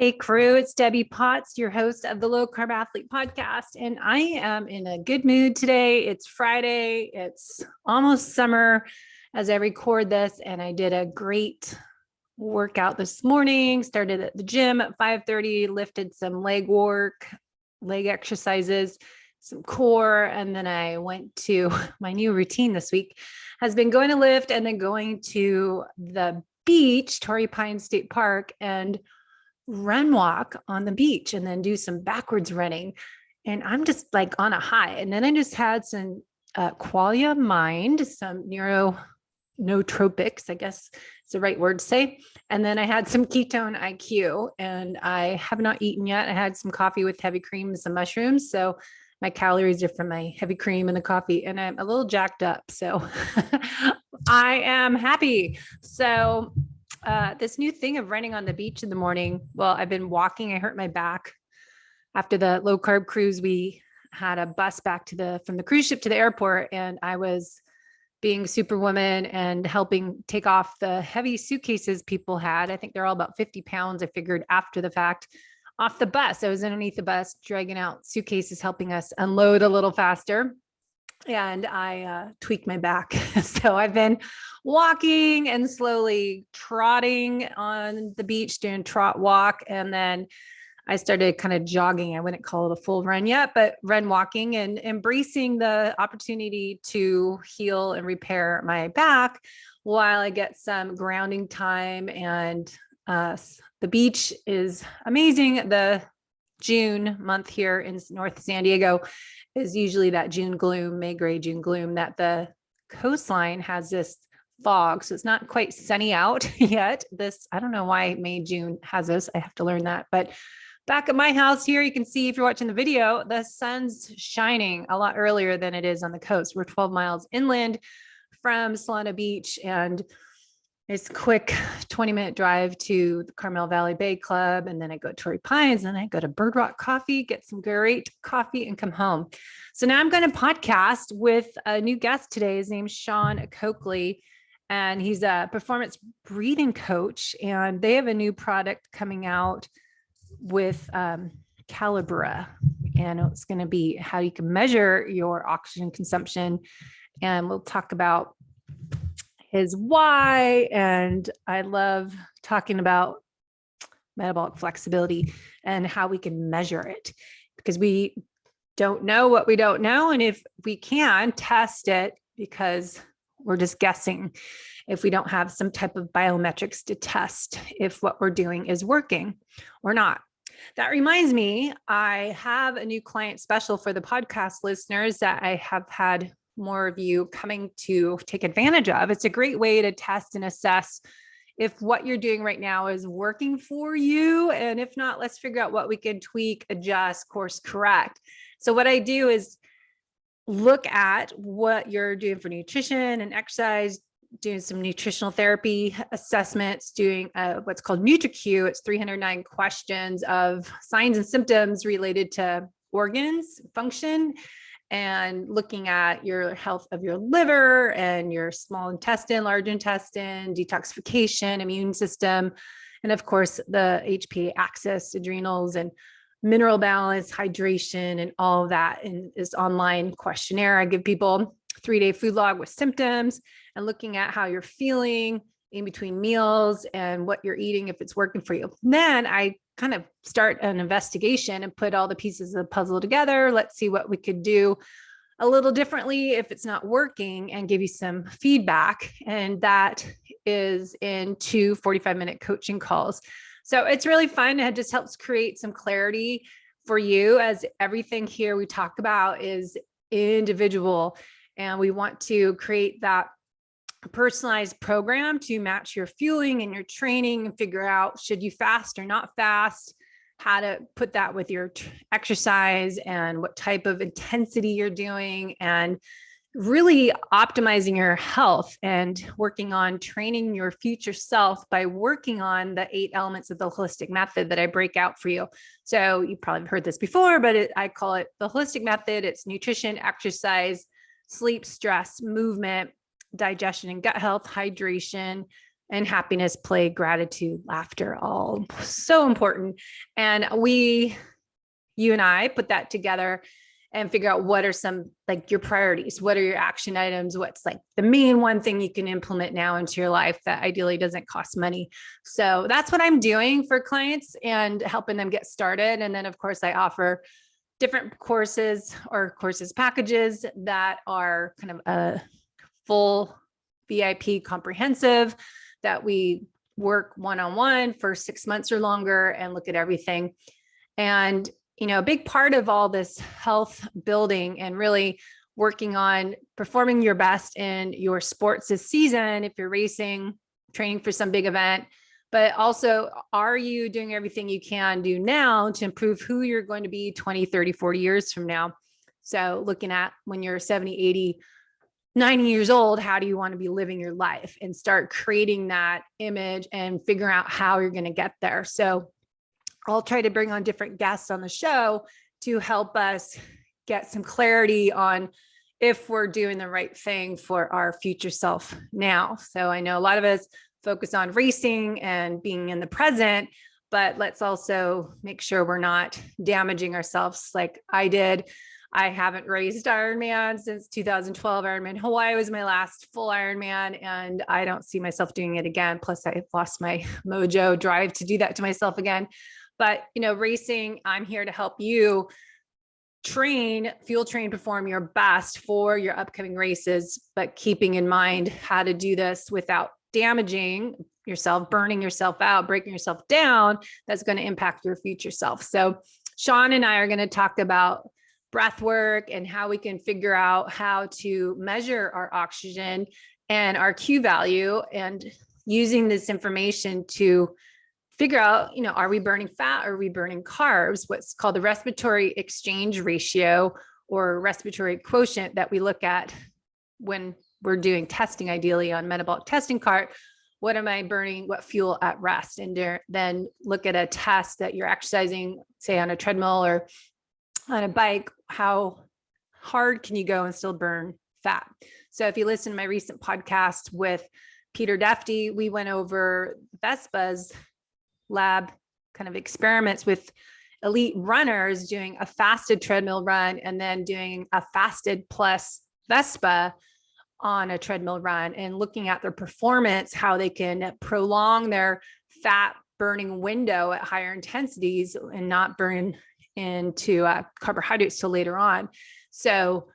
Hey crew, it's Debbie Potts, your host of the Low Carb Athlete Podcast, and I am in a good mood today. It's Friday, it's almost summer as I record this, and I did a great workout this morning. Started at the gym at 5:30, lifted some leg work, leg exercises, some core, and then I went to my new routine this week has been going to lift and then going to the beach, Torrey Pines State Park, and run walk on the beach and then do some backwards running. And I'm just like on a high. And then I just had some qualia mind, some nootropics, I guess it's the right word to say. And then I had some ketone IQ, and I have not eaten yet. I had some coffee with heavy cream and some mushrooms. So my calories are from my heavy cream and the coffee, and I'm a little jacked up. So I am happy. So this new thing of running on the beach in the morning. Well, I've been walking. I hurt my back after the low carb cruise. We had a bus back from the cruise ship to the airport, and I was being superwoman and helping take off the heavy suitcases people had. I think they're all about 50 pounds. I figured after the fact off the bus. I was underneath the bus, dragging out suitcases, helping us unload a little faster. And I tweaked my back. So I've been walking and slowly trotting on the beach, doing trot walk. And then I started kind of jogging. I wouldn't call it a full run yet, but run walking and embracing the opportunity to heal and repair my back while I get some grounding time. And the beach is amazing. The June month here in North San Diego is usually that June gloom, May gray June gloom, that the coastline has this fog. So it's not quite sunny out yet. I don't know why May, June has this. I have to learn that. But back at my house here, you can see if you're watching the video, the sun's shining a lot earlier than it is on the coast. We're 12 miles inland from Solana Beach, and it's a quick 20-minute drive to the Carmel Valley Bay Club. And then I go to Torrey Pines, and I go to Bird Rock Coffee, get some great coffee, and come home. So now I'm going to podcast with a new guest today. His name's Sean Coakley, and he's a performance breathing coach. And they have a new product coming out with Calibre. And it's going to be how you can measure your oxygen consumption. And we'll talk about his why. And I love talking about metabolic flexibility and how we can measure it, because we don't know what we don't know. And if we can test it, because we're just guessing if we don't have some type of biometrics to test if what we're doing is working or not. That reminds me, I have a new client special for the podcast listeners that I have had more of you coming to take advantage of. It's a great way to test and assess if what you're doing right now is working for you. And if not, let's figure out what we can tweak, adjust, course correct. So what I do is look at what you're doing for nutrition and exercise, doing some nutritional therapy assessments, doing what's called NutriQ. It's 309 questions of signs and symptoms related to organs, function, and looking at your health of your liver and your small intestine, large intestine, detoxification, immune system, and of course the HPA axis, adrenals, and mineral balance, hydration, and all of that in this online questionnaire. I give people a 3-day food log with symptoms and looking at how you're feeling in between meals and what you're eating, if it's working for you. Then I kind of start an investigation and put all the pieces of the puzzle together. Let's see what we could do a little differently if it's not working, and give you some feedback. And that is in 2 45-minute coaching calls. So it's really fun. It just helps create some clarity for you, as everything here we talk about is individual. And we want to create that personalized program to match your fueling and your training, and figure out, should you fast or not fast, how to put that with your exercise and what type of intensity you're doing, and really optimizing your health and working on training your future self by working on the 8 elements of the holistic method that I break out for you. So you probably heard this before, but I call it the holistic method. It's nutrition, exercise, sleep, stress, movement, digestion and gut health, hydration, and happiness, play, gratitude, laughter, all so important. And you and I put that together and figure out what are some like your priorities, what are your action items, what's like the main one thing you can implement now into your life that ideally doesn't cost money. So that's what I'm doing for clients and helping them get started. And then of course I offer different courses or courses packages that are kind of a full VIP comprehensive that we work one-on-one for 6 months or longer and look at everything. And, a big part of all this health building and really working on performing your best in your sports this season, if you're racing, training for some big event, but also, are you doing everything you can do now to improve who you're going to be 20, 30, 40 years from now? So looking at when you're 70, 80, 90 years old, how do you want to be living your life and start creating that image and figuring out how you're going to get there. So I'll try to bring on different guests on the show to help us get some clarity on if we're doing the right thing for our future self now. So I know a lot of us focus on racing and being in the present, but let's also make sure we're not damaging ourselves like I did. I haven't raced Ironman since 2012. Ironman Hawaii was my last full Ironman, and I don't see myself doing it again. Plus I lost my mojo drive to do that to myself again. But, racing, I'm here to help you fuel train, perform your best for your upcoming races, but keeping in mind how to do this without damaging yourself, burning yourself out, breaking yourself down. That's going to impact your future self. So Sean and I are going to talk about breath work and how we can figure out how to measure our oxygen and our Q value, and using this information to figure out, are we burning fat or are we burning carbs? What's called the respiratory exchange ratio or respiratory quotient that we look at when we're doing testing, ideally on metabolic testing cart. What am I burning? What fuel at rest? And then look at a test that you're exercising, say on a treadmill or on a bike. How hard can you go and still burn fat? So if you listen to my recent podcast with Peter Defty, we went over Vespa's lab kind of experiments with elite runners doing a fasted treadmill run and then doing a fasted plus Vespa on a treadmill run, and looking at their performance, how they can prolong their fat burning window at higher intensities and not burn into carbohydrates till later on. So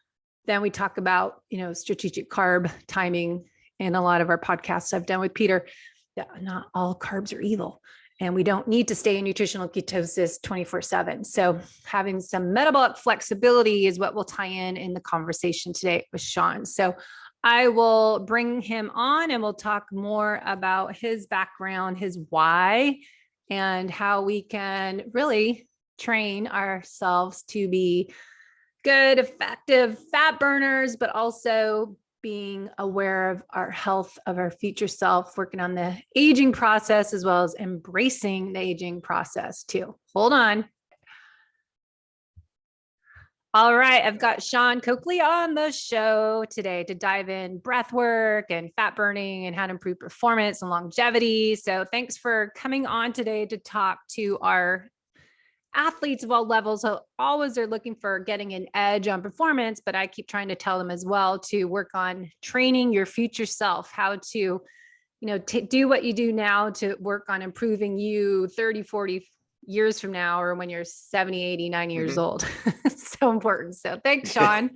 then we talk about, strategic carb timing in a lot of our podcasts I've done with Peter. That not all carbs are evil. And we don't need to stay in nutritional ketosis 24/7. So having some metabolic flexibility is what will tie in the conversation today with Sean. So I will bring him on and we'll talk more about his background, his why, and how we can really train ourselves to be good, effective fat burners, but also being aware of our health, of our future self, working on the aging process, as well as embracing the aging process too. Hold on. All right, I've got Sean Coakley on the show today to dive in breath work and fat burning and how to improve performance and longevity. So thanks for coming on today to talk to our athletes of all levels. So always are looking for getting an edge on performance, but I keep trying to tell them as well to work on training your future self, how to, do what you do now to work on improving you 30, 40 years from now, or when you're 70, 80, 90 years old. So important. So thanks, Sean.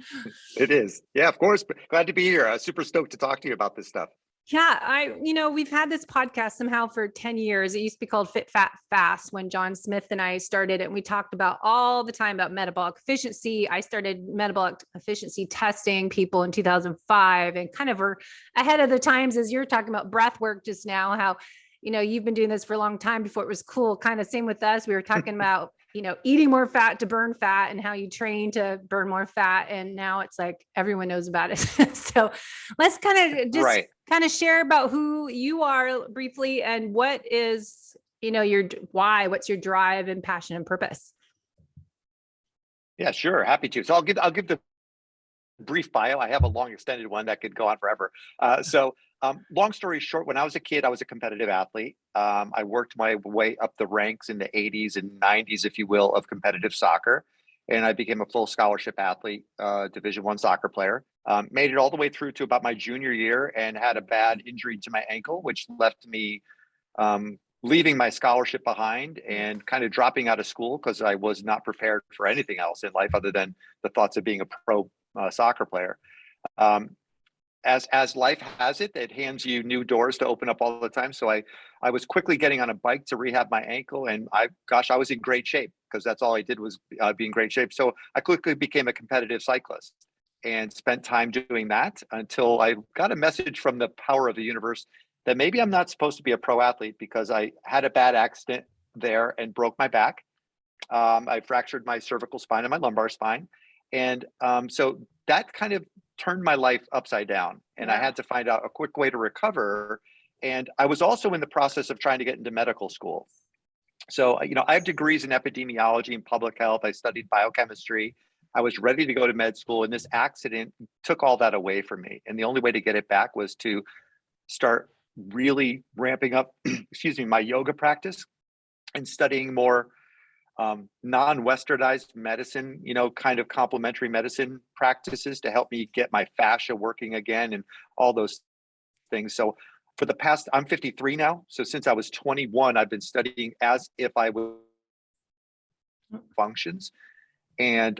It is. Yeah, of course. Glad to be here. Super stoked to talk to you about this stuff. Yeah, we've had this podcast somehow for 10 years. It used to be called Fit, Fat, Fast when John Smith and I started it. And we talked about all the time about metabolic efficiency. I started metabolic efficiency testing people in 2005 and kind of were ahead of the times, as you're talking about breath work just now, how, you've been doing this for a long time before it was cool. Kind of same with us. We were talking about, eating more fat to burn fat and how you train to burn more fat. And now it's like everyone knows about it. So let's kind of just kind of share about who you are briefly and what is, your why, what's your drive and passion and purpose. Yeah, sure. Happy to. So I'll give the brief bio. I have a long extended one that could go on forever. So Long story short, when I was a kid, I was a competitive athlete. I worked my way up the ranks in the 80s and 90s, if you will, of competitive soccer. And I became a full scholarship athlete, Division I soccer player. Made it all the way through to about my junior year and had a bad injury to my ankle, which left me leaving my scholarship behind and kind of dropping out of school because I was not prepared for anything else in life other than the thoughts of being a pro soccer player. As life has it, it hands you new doors to open up all the time. So I was quickly getting on a bike to rehab my ankle, and I was in great shape because that's all I did was be in great shape. So I quickly became a competitive cyclist and spent time doing that until I got a message from the power of the universe that maybe I'm not supposed to be a pro athlete because I had a bad accident there and broke my back. I fractured my cervical spine and my lumbar spine. And so that kind of turned my life upside down, and I had to find out a quick way to recover. And I was also in the process of trying to get into medical school. So, I have degrees in epidemiology and public health. I studied biochemistry. I was ready to go to med school, and this accident took all that away from me. And the only way to get it back was to start really ramping up, my yoga practice and studying more non-westernized medicine, kind of complementary medicine practices to help me get my fascia working again and all those things. So for the past, I'm 53 now. So since I was 21, I've been studying as if I would functions. And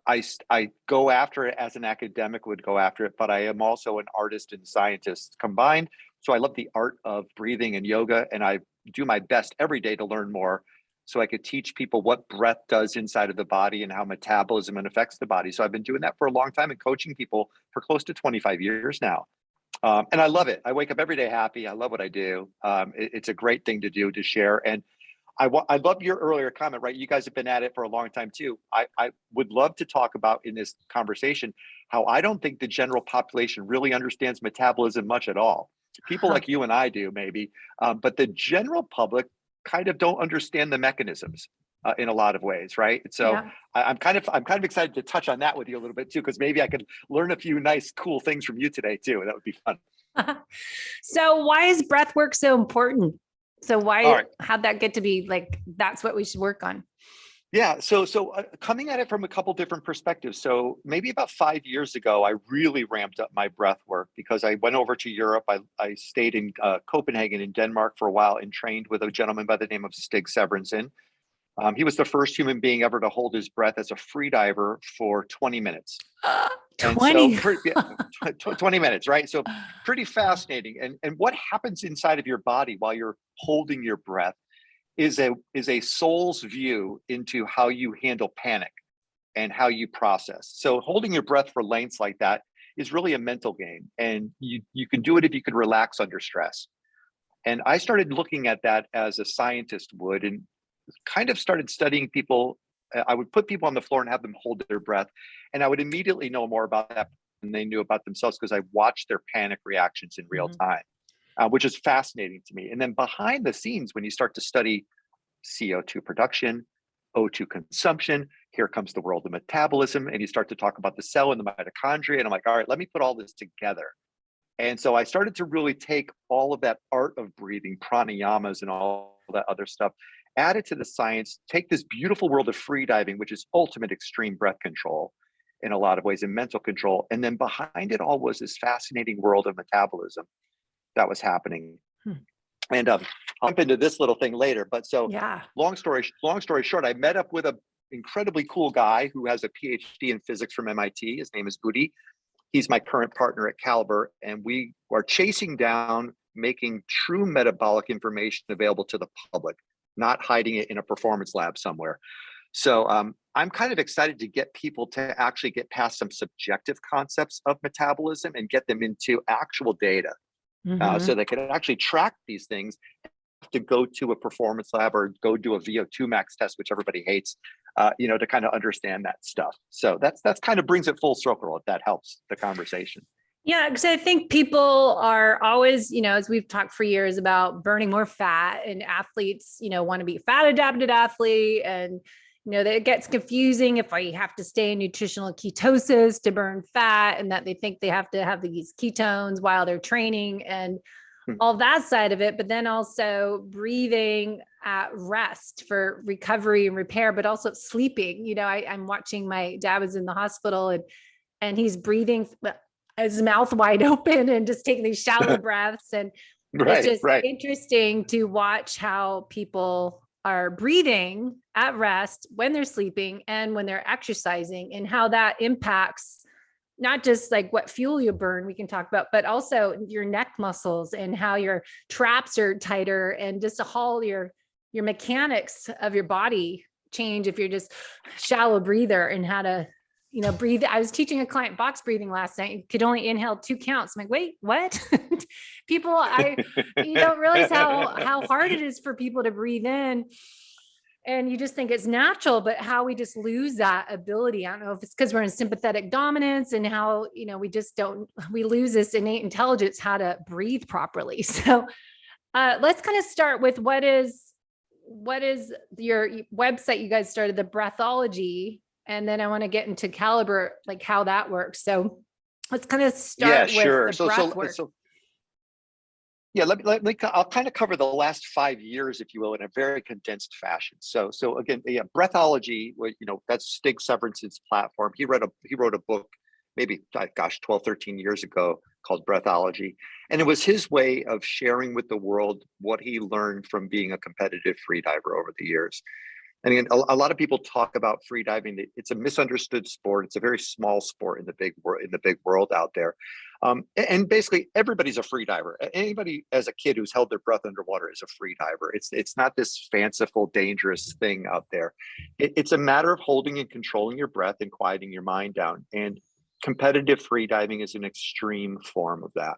I go after it as an academic would go after it, but I am also an artist and scientist combined. So I love the art of breathing and yoga, and I do my best every day to learn more so I could teach people what breath does inside of the body and how metabolism affects the body. So I've been doing that for a long time and coaching people for close to 25 years now. And I love it. I wake up every day happy. I love what I do. It's a great thing to do, to share. And I love your earlier comment, right? You guys have been at it for a long time too. I would love to talk about in this conversation how I don't think the general population really understands metabolism much at all. People like you and I do maybe, but the general public kind of don't understand the mechanisms in a lot of ways, right? So I'm kind of excited to touch on that with you a little bit too, because maybe I could learn a few nice, cool things from you today too. That would be fun. So why is breath work so important? So how'd that get to be like, that's what we should work on? Yeah. So coming at it from a couple different perspectives. So maybe about 5 years ago, I really ramped up my breath work because I went over to Europe. I stayed in Copenhagen in Denmark for a while and trained with a gentleman by the name of Stig Severinsen. He was the first human being ever to hold his breath as a freediver for 20 minutes. 20? So 20 minutes, right? So pretty fascinating. And what happens inside of your body while you're holding your breath is a soul's view into how you handle panic and how you process. So holding your breath for lengths like that is really a mental game. And you can do it if you can relax under stress. And I started looking at that as a scientist would, and kind of started studying people. I would put people on the floor and have them hold their breath. And I would immediately know more about that than they knew about themselves because I watched their panic reactions in real time. Which is fascinating to me. And then behind the scenes, when you start to study CO2 production, O2 consumption, here comes the world of metabolism, and you start to talk about the cell and the mitochondria. And I'm like, all right, let me put all this together. And so I started to really take all of that art of breathing, pranayamas and all that other stuff, add it to the science, take this beautiful world of freediving, which is ultimate extreme breath control in a lot of ways and mental control. And then behind it all was this fascinating world of metabolism that was happening. And I'll jump into this little thing later. But so long story short, I met up with an incredibly cool guy who has a PhD in physics from MIT. His name is Udi. He's my current partner at Calibre. And we are chasing down making true metabolic information available to the public, not hiding it in a performance lab somewhere. So I'm kind of excited to get people to actually get past some subjective concepts of metabolism and get them into actual data. So they can actually track these things, to go to a performance lab or go do a VO2 max test, which everybody hates, to kind of understand that stuff. So that's kind of brings it full circle if that helps the conversation. Yeah, because I think people are always, as we've talked for years about burning more fat, and athletes, want to be fat adapted athlete. And, that it gets confusing if I have to stay in nutritional ketosis to burn fat, and that they think they have to have these ketones while they're training and all that side of it. But then also breathing at rest for recovery and repair, but also sleeping. I'm watching, my dad was in the hospital, and he's breathing his mouth wide open and just taking these shallow breaths. And it's just interesting to watch how people are breathing at rest when they're sleeping and when they're exercising, and how that impacts not just like what fuel you burn, we can talk about, but also your neck muscles and how your traps are tighter, and just all your mechanics of your body change if you're just shallow breather, and how to breathe. I was teaching a client box breathing last night. You could only inhale 2 counts. I'm like, wait, what? People, you don't realize how hard it is for people to breathe in. And you just think it's natural, but how we just lose that ability. I don't know if it's because we're in sympathetic dominance, and how, we lose this innate intelligence, how to breathe properly. So let's kind of start with what is your website you guys started, the Breathology. And then I want to get into Calibre, like how that works. So let's kind of start with the breath work. I'll kind of cover the last 5 years, if you will, in a very condensed fashion. So again, Breathology, that's Stig Severinsen's platform. He wrote a book maybe, 12, 13 years ago called Breathology. And it was his way of sharing with the world what he learned from being a competitive freediver over the years. And again, a lot of people talk about freediving. It's a misunderstood sport. It's a very small sport in the big world out there. And basically, everybody's a freediver. Anybody as a kid who's held their breath underwater is a freediver. It's not this fanciful, dangerous thing out there. It's a matter of holding and controlling your breath and quieting your mind down. And competitive freediving is an extreme form of that.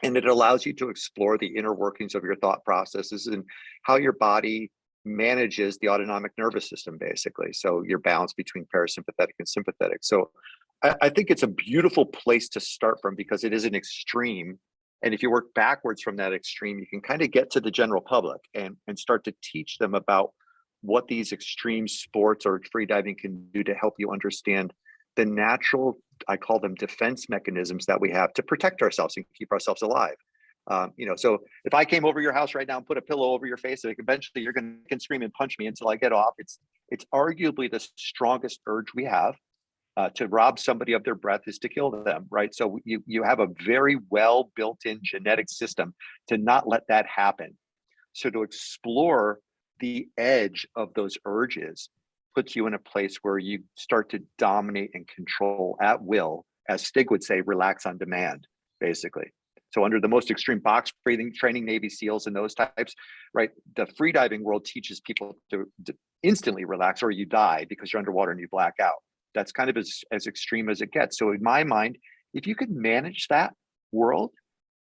And it allows you to explore the inner workings of your thought processes and how your body manages the autonomic nervous system, basically. So your balance between parasympathetic and sympathetic. So I think it's a beautiful place to start from, because it is an extreme. And if you work backwards from that extreme, you can kind of get to the general public and start to teach them about what these extreme sports or freediving can do to help you understand the natural, I call them defense mechanisms that we have to protect ourselves and keep ourselves alive. So if I came over your house right now and put a pillow over your face, like eventually you're going to scream and punch me until I get off. It's arguably the strongest urge we have to rob somebody of their breath is to kill them, right? So you have a very well built-in genetic system to not let that happen. So to explore the edge of those urges puts you in a place where you start to dominate and control at will, as Stig would say, relax on demand, basically. So under the most extreme box breathing training, Navy SEALs and those types, right? The freediving world teaches people to instantly relax or you die because you're underwater and you black out. That's kind of as extreme as it gets. So in my mind, if you could manage that world,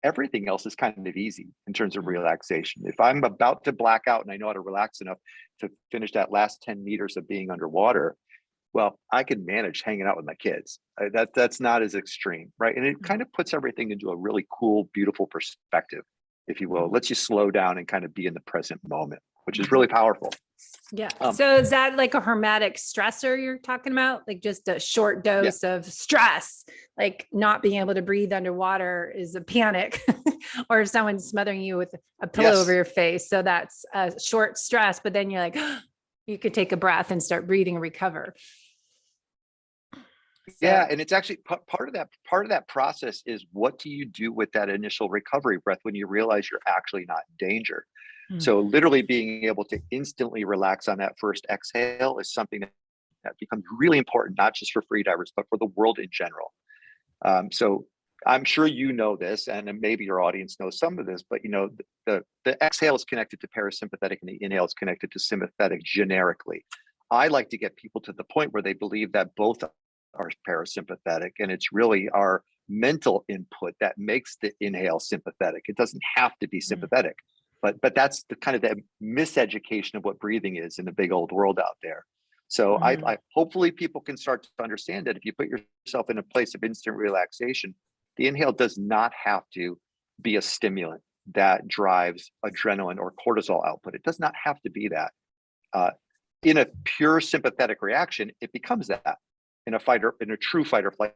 everything else is kind of easy in terms of relaxation. If I'm about to black out and I know how to relax enough to finish that last 10 meters of being underwater, well, I can manage hanging out with my kids. That's not as extreme, right? And it kind of puts everything into a really cool, beautiful perspective, if you will. It lets you slow down and kind of be in the present moment, which is really powerful. Yeah. So is that like a hermetic stressor you're talking about? Like just a short dose of stress, like not being able to breathe underwater is a panic, or if someone's smothering you with a pillow over your face. So that's a short stress, but then you're like, you could take a breath and start breathing and recover. Yeah, and it's actually part of that process is, what do you do with that initial recovery breath when you realize you're actually not in danger? So literally being able to instantly relax on that first exhale is something that becomes really important, not just for freedivers, but for the world in general. So I'm sure you know this, and maybe your audience knows some of this, but the exhale is connected to parasympathetic and the inhale is connected to sympathetic generically. I like to get people to the point where they believe that both are parasympathetic, and it's really our mental input that makes the inhale sympathetic. It doesn't have to be sympathetic, but that's the kind of the miseducation of what breathing is in the big old world out there. So I hopefully people can start to understand that if you put yourself in a place of instant relaxation, the inhale does not have to be a stimulant that drives adrenaline or cortisol output. It does not have to be that. in a pure sympathetic reaction, it becomes that. In a true fight or flight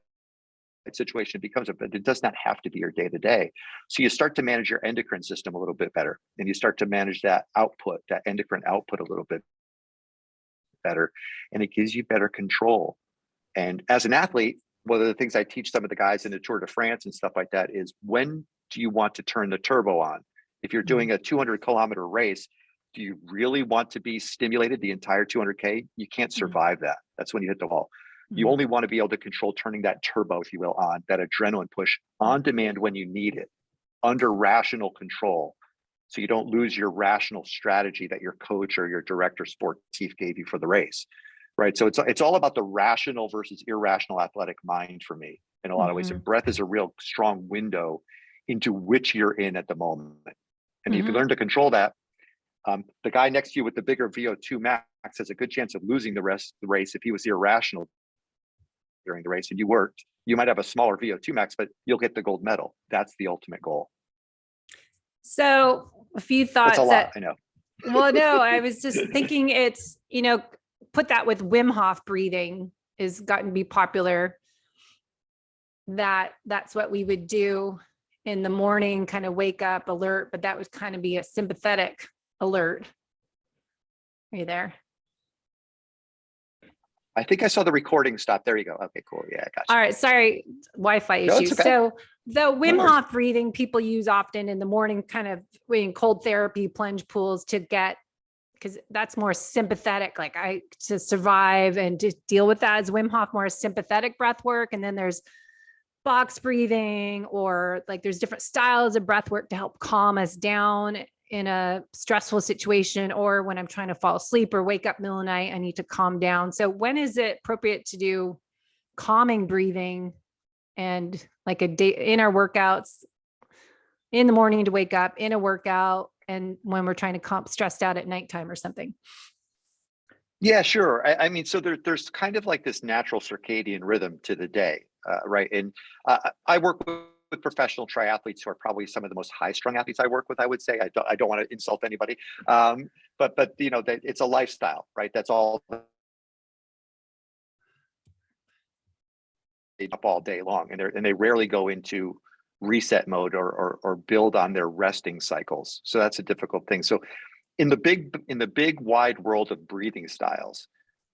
situation, it becomes but it does not have to be your day to day. So you start to manage your endocrine system a little bit better, and you start to manage that output, that endocrine output a little bit better, and it gives you better control. And as an athlete, one of the things I teach some of the guys in the Tour de France and stuff like that is, when do you want to turn the turbo on? If you're doing a 200-kilometer race, do you really want to be stimulated the entire 200K? You can't survive that. That's when you hit the wall. You only want to be able to control turning that turbo, if you will, on, that adrenaline push on demand when you need it, under rational control. So you don't lose your rational strategy that your coach or your director sport chief gave you for the race, right? So it's all about the rational versus irrational athletic mind for me in a lot of ways. And breath is a real strong window into which you're in at the moment. And if you learn to control that, the guy next to you with the bigger VO2 max has a good chance of losing the rest of the race if he was irrational during the race and you worked. You might have a smaller VO2 max, but you'll get the gold medal. That's the ultimate goal. So a few thoughts. That's a lot, I know. Well, no, I was just thinking it's, put that with Wim Hof breathing has gotten to be popular. That's what we would do in the morning, kind of wake up alert, but that would kind of be a sympathetic alert. Are you there? I think I saw the recording stop. There you go. Okay, cool. Yeah, I got you. All right. Sorry, Wi-Fi No, issues. it's okay. So the Wim Hof breathing people use often in the morning, kind of in cold therapy, plunge pools to get, because that's more sympathetic, like to survive and to deal with that. As Wim Hof more sympathetic breath work. And then there's box breathing, or like there's different styles of breath work to help calm us down in a stressful situation, or when I'm trying to fall asleep or wake up middle of the night, I need to calm down. So when is it appropriate to do calming breathing and like a day in our workouts in the morning to wake up, in a workout, and when we're trying to calm stressed out at nighttime or something? Yeah, sure. I mean, so there's kind of like this natural circadian rhythm to the day, right? And I work with professional triathletes who are probably some of the most high-strung athletes I work with. I would say I don't want to insult anybody, but it's a lifestyle, right? That's all up all day long, and they rarely go into reset mode or build on their resting cycles. So that's a difficult thing. So in the big wide world of breathing styles,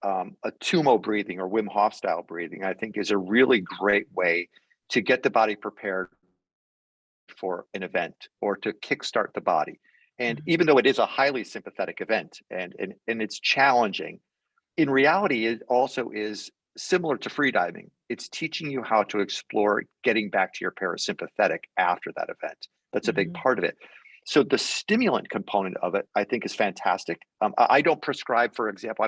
a Tumo breathing or Wim Hof style breathing, I think, is a really great way to get the body prepared for an event or to kickstart the body. And even though it is a highly sympathetic event and it's challenging, in reality, it also is similar to freediving. It's teaching you how to explore getting back to your parasympathetic after that event. That's a big part of it. So the stimulant component of it, I think, is fantastic. I don't prescribe, for example,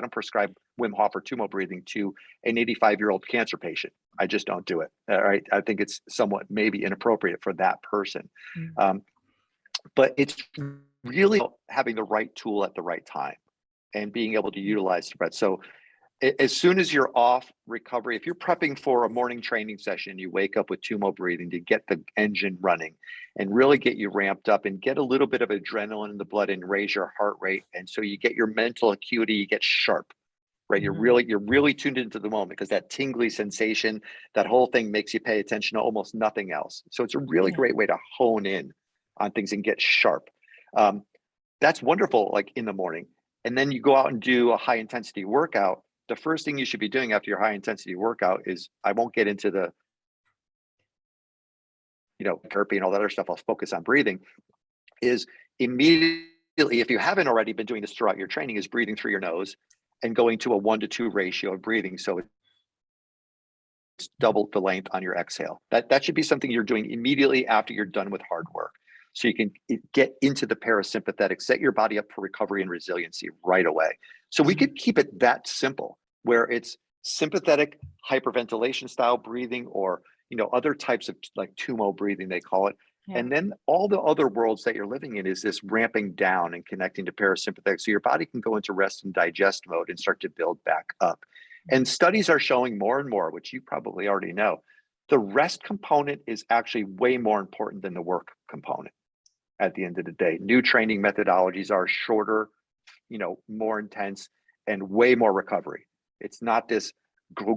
Wim Hof or Tumo breathing to an 85-year-old cancer patient. I just don't do it. All right. I think it's somewhat maybe inappropriate for that person. But it's really having the right tool at the right time and being able to utilize the breath. So as soon as you're off recovery, if you're prepping for a morning training session, you wake up with Tumo breathing to get the engine running and really get you ramped up and get a little bit of adrenaline in the blood and raise your heart rate. And so you get your mental acuity, you get sharp, right? You're really tuned into the moment, because that tingly sensation, that whole thing makes you pay attention to almost nothing else. So it's a really great way to hone in on things and get sharp. That's wonderful, like in the morning. And then you go out and do a high intensity workout. The first thing you should be doing after your high intensity workout is, I won't get into the, therapy and all that other stuff. I'll focus on breathing. Is immediately, if you haven't already been doing this throughout your training, is breathing through your nose and going to a 1-to-2 ratio of breathing. So it's double the length on your exhale. That should be something you're doing immediately after you're done with hard work. So you can get into the parasympathetic, set your body up for recovery and resiliency right away. So we could keep it that simple, where it's sympathetic hyperventilation style breathing, or other types of like Tumo breathing, they call it. And then all the other worlds that you're living in is this ramping down and connecting to parasympathetic, so your body can go into rest and digest mode and start to build back up. And studies are showing more and more, which you probably already know, the rest component is actually way more important than the work component. At the end of the day, new training methodologies are shorter, more intense, and way more recovery. It's not this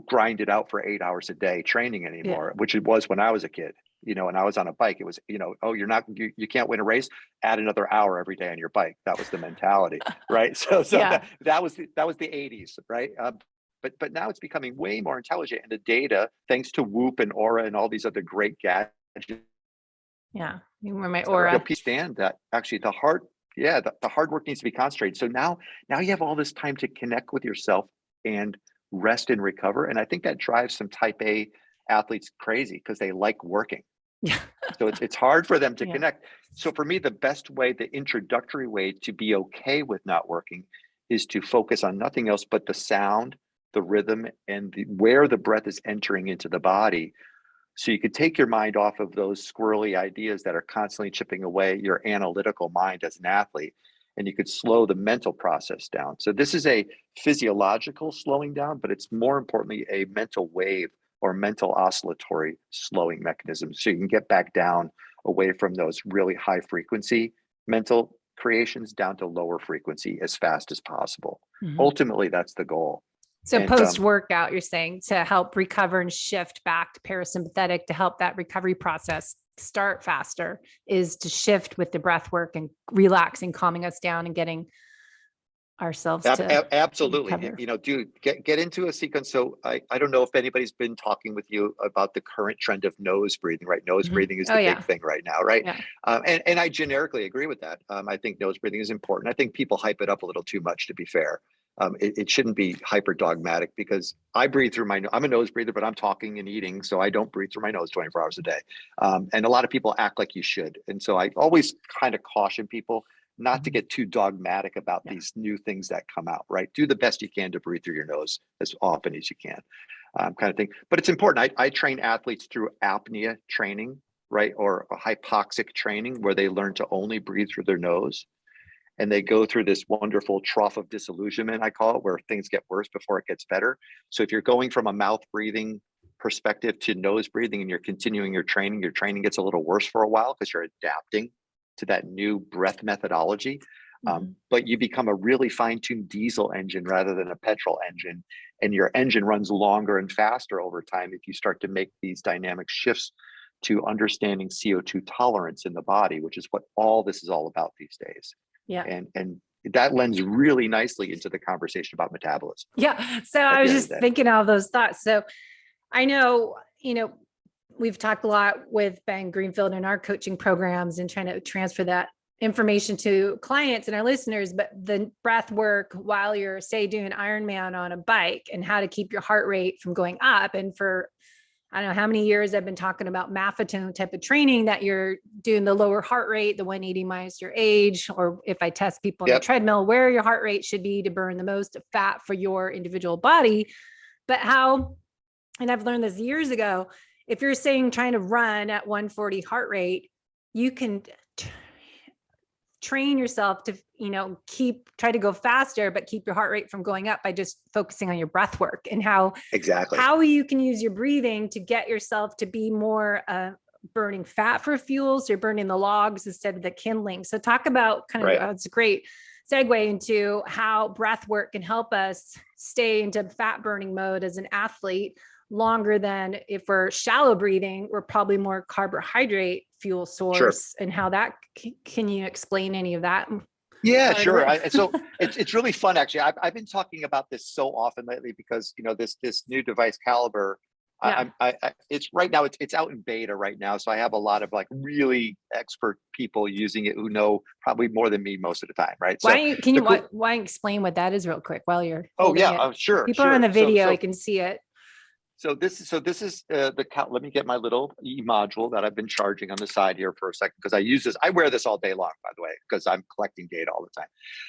grind it out for 8 hours a day training anymore, which it was when I was a kid, and I was on a bike. It was, oh, you can't win a race, add another hour every day on your bike. That was the mentality, right? So that was the 80s, right? But now it's becoming way more intelligent, and the data, thanks to Whoop and Aura and all these other great gadgets. Yeah, you were my Aura. Understand that actually the hard work needs to be concentrated. So now you have all this time to connect with yourself and rest and recover. And I think that drives some type A athletes crazy because they like working. Yeah. So it's hard for them to connect. So for me, the best way, the introductory way to be okay with not working is to focus on nothing else but the sound, the rhythm, and where the breath is entering into the body. So you could take your mind off of those squirrely ideas that are constantly chipping away your analytical mind as an athlete, and you could slow the mental process down. So this is a physiological slowing down, but it's more importantly a mental wave or mental oscillatory slowing mechanism. So you can get back down away from those really high frequency mental creations down to lower frequency as fast as possible. Mm-hmm. Ultimately, that's the goal. So post-workout, you're saying, to help recover and shift back to parasympathetic to help that recovery process start faster, is to shift with the breath work and relaxing, calming us down and getting ourselves to absolutely recover. Get into a sequence. So I don't know if anybody's been talking with you about the current trend of nose breathing, right? Nose breathing is the big thing right now, right? Yeah. And I generically agree with that. I think nose breathing is important. I think people hype it up a little too much, to be fair. It shouldn't be hyper dogmatic, because I breathe through I'm a nose breather, but I'm talking and eating, so I don't breathe through my nose 24 hours a day. And a lot of people act like you should. And so I always kind of caution people not to get too dogmatic about these new things that come out, right? Do the best you can to breathe through your nose as often as you can, kind of thing. But it's important. I train athletes through apnea training, right? Or a hypoxic training, where they learn to only breathe through their nose. And they go through this wonderful trough of disillusionment, I call it, where things get worse before it gets better. So if you're going from a mouth breathing perspective to nose breathing and you're continuing your training gets a little worse for a while because you're adapting to that new breath methodology. But you become a really fine-tuned diesel engine rather than a petrol engine. And your engine runs longer and faster over time if you start to make these dynamic shifts to understanding CO2 tolerance in the body, which is what all this is all about these days. Yeah. And that lends really nicely into the conversation about metabolism. Yeah. So I was just thinking all those thoughts. So I know, we've talked a lot with Ben Greenfield in our coaching programs and trying to transfer that information to clients and our listeners, but the breath work while you're, say, doing Ironman on a bike, and how to keep your heart rate from going up. And for, I don't know how many years I've been talking about maffetone type of training, that you're doing the lower heart rate, the 180 minus your age, or if I test people on the treadmill, where your heart rate should be to burn the most fat for your individual body. But how, and I've learned this years ago, if you're saying trying to run at 140 heart rate, you can train yourself to, try to go faster, but keep your heart rate from going up by just focusing on your breath work, and how you can use your breathing to get yourself to be more burning fat for fuel. So you're burning the logs instead of the kindling. So talk about kind of, it's a great segue into how breath work can help us stay into fat burning mode as an athlete longer than if we're shallow breathing, we're probably more carbohydrate fuel source. And how that, can you explain any of that? Yeah, sure. So it's really fun, actually. I've been talking about this so often lately because, this new device, Calibre, it's right now, it's out in beta right now. So I have a lot of really expert people using it who know probably more than me most of the time, right? Why don't you explain what that is real quick while you're sure. People are on the video, I can see it. So this is let me get my little module that I've been charging on the side here for a second, because I use this. I wear this all day long, by the way, because I'm collecting data all the time.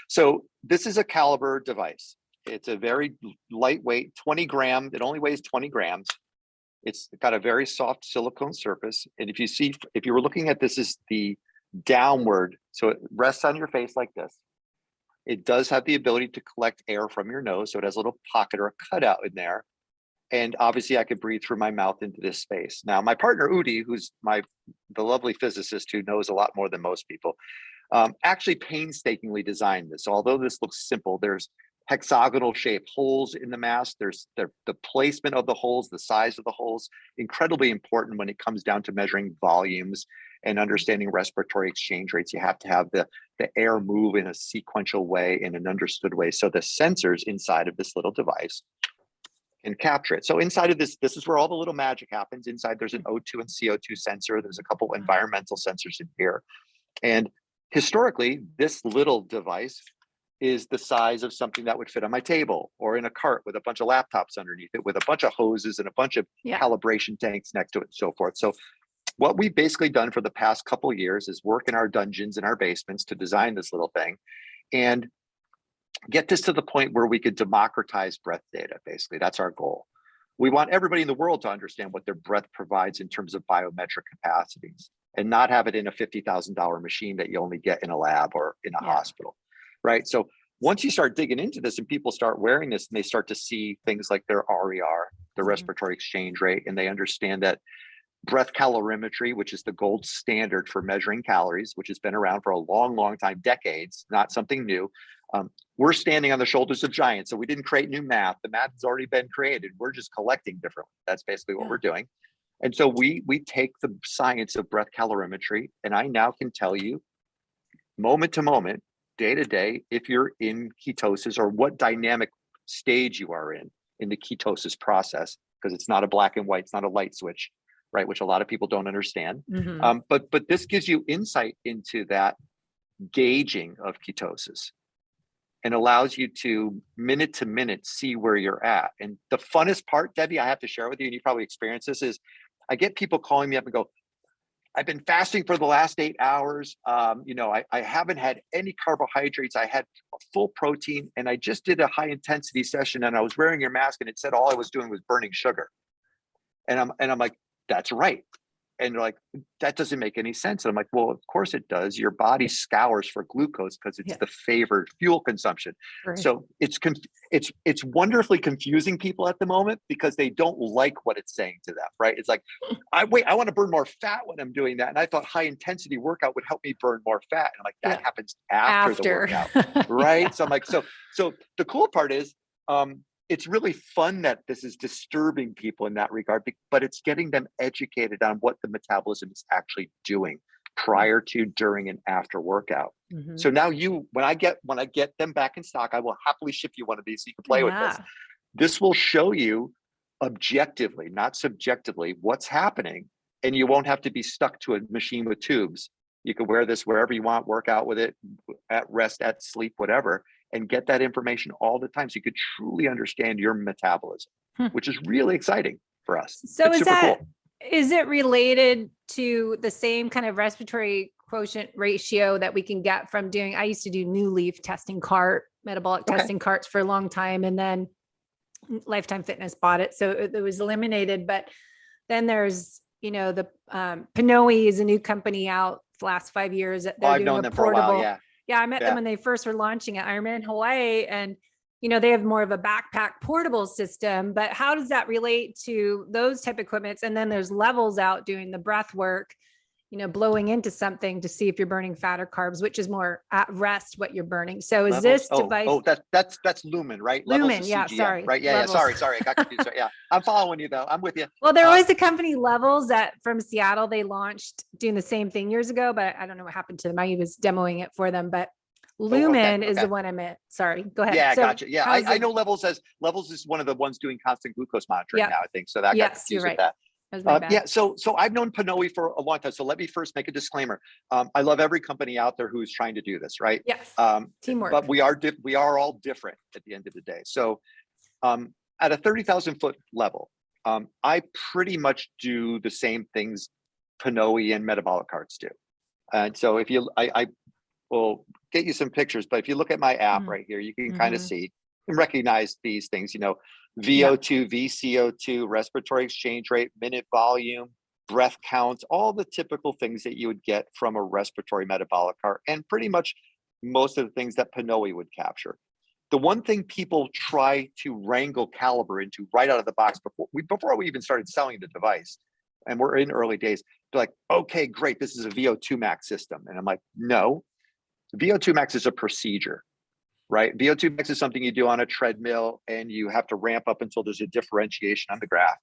So this is a Calibre device. It's a very lightweight, 20 gram. It only weighs 20 grams. It's got a very soft silicone surface. And if you were looking at this as the downward, so it rests on your face like this. It does have the ability to collect air from your nose. So it has a little pocket or a cutout in there. And obviously I could breathe through my mouth into this space. Now, my partner, Udi, who's the lovely physicist who knows a lot more than most people, actually painstakingly designed this. Although this looks simple, there's hexagonal shaped holes in the mask. There's the placement of the holes, the size of the holes, incredibly important when it comes down to measuring volumes and understanding respiratory exchange rates. You have to have the air move in a sequential way, in an understood way. So the sensors inside of this little device can capture it. So inside of this is where all the little magic happens. Inside there's an O2 and CO2 sensor. There's a couple environmental sensors in here. And historically, this little device is the size of something that would fit on my table or in a cart with a bunch of laptops underneath it, with a bunch of hoses and a bunch of calibration tanks next to it and so forth. So what we've basically done for the past couple of years is work in our dungeons, in our basements, to design this little thing and get this to the point where we could democratize breath data. Basically, that's our goal. We want everybody in the world to understand what their breath provides in terms of biometric capacities, and not have it in a $50,000 machine that you only get in a lab or in a hospital, right? So once you start digging into this and people start wearing this and they start to see things like their RER, the respiratory exchange rate, and they understand that breath calorimetry, which is the gold standard for measuring calories, which has been around for a long, long time, decades, not something new. We're standing on the shoulders of giants. So we didn't create new math. The math has already been created. We're just collecting differently. That's basically what we're doing. And so we take the science of breath calorimetry, and I now can tell you moment to moment, day to day, if you're in ketosis or what dynamic stage you are in the ketosis process, because it's not a black and white, it's not a light switch, right? Which a lot of people don't understand. But this gives you insight into that gauging of ketosis and allows you to minute see where you're at. And the funnest part, Debbie, I have to share with you, and you probably experienced this, is I get people calling me up and go, I've been fasting for the last 8 hours. I haven't had any carbohydrates. I had full protein, and I just did a high intensity session, and I was wearing your mask, and it said all I was doing was burning sugar. And I'm like, that's right. And they're like, that doesn't make any sense. And I'm like, well, of course it does. Your body scours for glucose because it's the favored fuel consumption. Right. So it's wonderfully confusing people at the moment because they don't like what it's saying to them, right? It's like, I want to burn more fat when I'm doing that. And I thought high intensity workout would help me burn more fat. And I'm like, that happens after the workout, right? So I'm like, so the cool part is, it's really fun that this is disturbing people in that regard, but it's getting them educated on what the metabolism is actually doing prior to, during, and after workout. So now when I get them back in stock, I will happily ship you one of these so you can play with this. This will show you objectively, not subjectively, what's happening, and you won't have to be stuck to a machine with tubes. You can wear this wherever you want, work out with it, at rest, at sleep, whatever, and get that information all the time so you could truly understand your metabolism, which is really exciting for us. So is it related to the same kind of respiratory quotient ratio that we can get from doing, I used to do New Leaf testing cart, metabolic testing carts for a long time, and then Lifetime Fitness bought it. So it was eliminated. But then there's, the Pinoy is a new company out the last 5 years. They're I've doing known a them portable. For a while, Yeah, I met them when they first were launching it. Ironman Hawaii, and they have more of a backpack portable system. But how does that relate to those type of equipments? And then there's levels out doing the breath work, blowing into something to see if you're burning fat or carbs, which is more at rest what you're burning. So is this device? Oh, that's Lumen, right? Lumen, sorry. Right, sorry, I got confused. Yeah, I'm following you though. I'm with you. Well, there was a company, Levels, that from Seattle, they launched doing the same thing years ago, but I don't know what happened to them. I was demoing it for them, but Lumen is the one I meant. Sorry, go ahead. Yeah, gotcha. Yeah, I know Levels is one of the ones doing constant glucose monitoring now, I think. So that got confused with that. So I've known Pinoy for a long time. So let me first make a disclaimer. I love every company out there who's trying to do this, right? Yes. Teamwork. But we are all different at the end of the day. So at a 30,000 foot level, I pretty much do the same things Pinoy and metabolic carts do. And so if I will get you some pictures, but if you look at my app right here, you can kind of see and recognize these things, VO2, VCO2, respiratory exchange rate, minute volume, breath counts, all the typical things that you would get from a respiratory metabolic cart, and pretty much most of the things that Pinoy would capture. The one thing people try to wrangle Calibre into right out of the box before we even started selling the device, and we're in early days, they're like, okay, great, this is a VO2 max system. And I'm like, no, VO2 max is a procedure. right? VO2 max is something you do on a treadmill and you have to ramp up until there's a differentiation on the graph.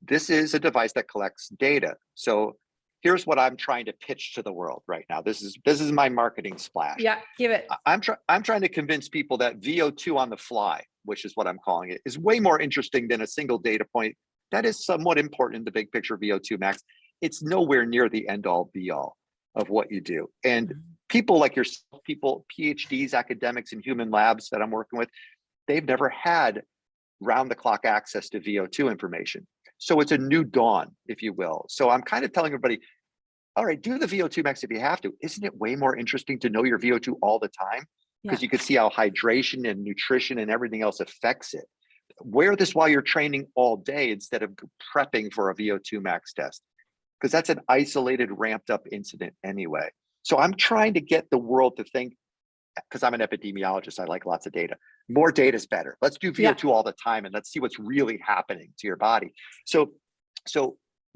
This is a device that collects data. So here's what I'm trying to pitch to the world right now. This is my marketing splash. Yeah, give it. I'm trying to convince people that VO2 on the fly, which is what I'm calling it, is way more interesting than a single data point that is somewhat important in the big picture of VO2 max. It's nowhere near the end all be all of what you do. And people like yourself, people, PhDs, academics in human labs that I'm working with, they've never had round the clock access to VO2 information. So it's a new dawn, if you will. So I'm kind of telling everybody, all right, do the VO2 max if you have to. Isn't it way more interesting to know your VO2 all the time? Because you can see how hydration and nutrition and everything else affects it. Wear this while you're training all day instead of prepping for a VO2 max test, because that's an isolated, ramped up incident anyway. So I'm trying to get the world to think, because I'm an epidemiologist, I like lots of data. More data is better. Let's do VO2 all the time and let's see what's really happening to your body. So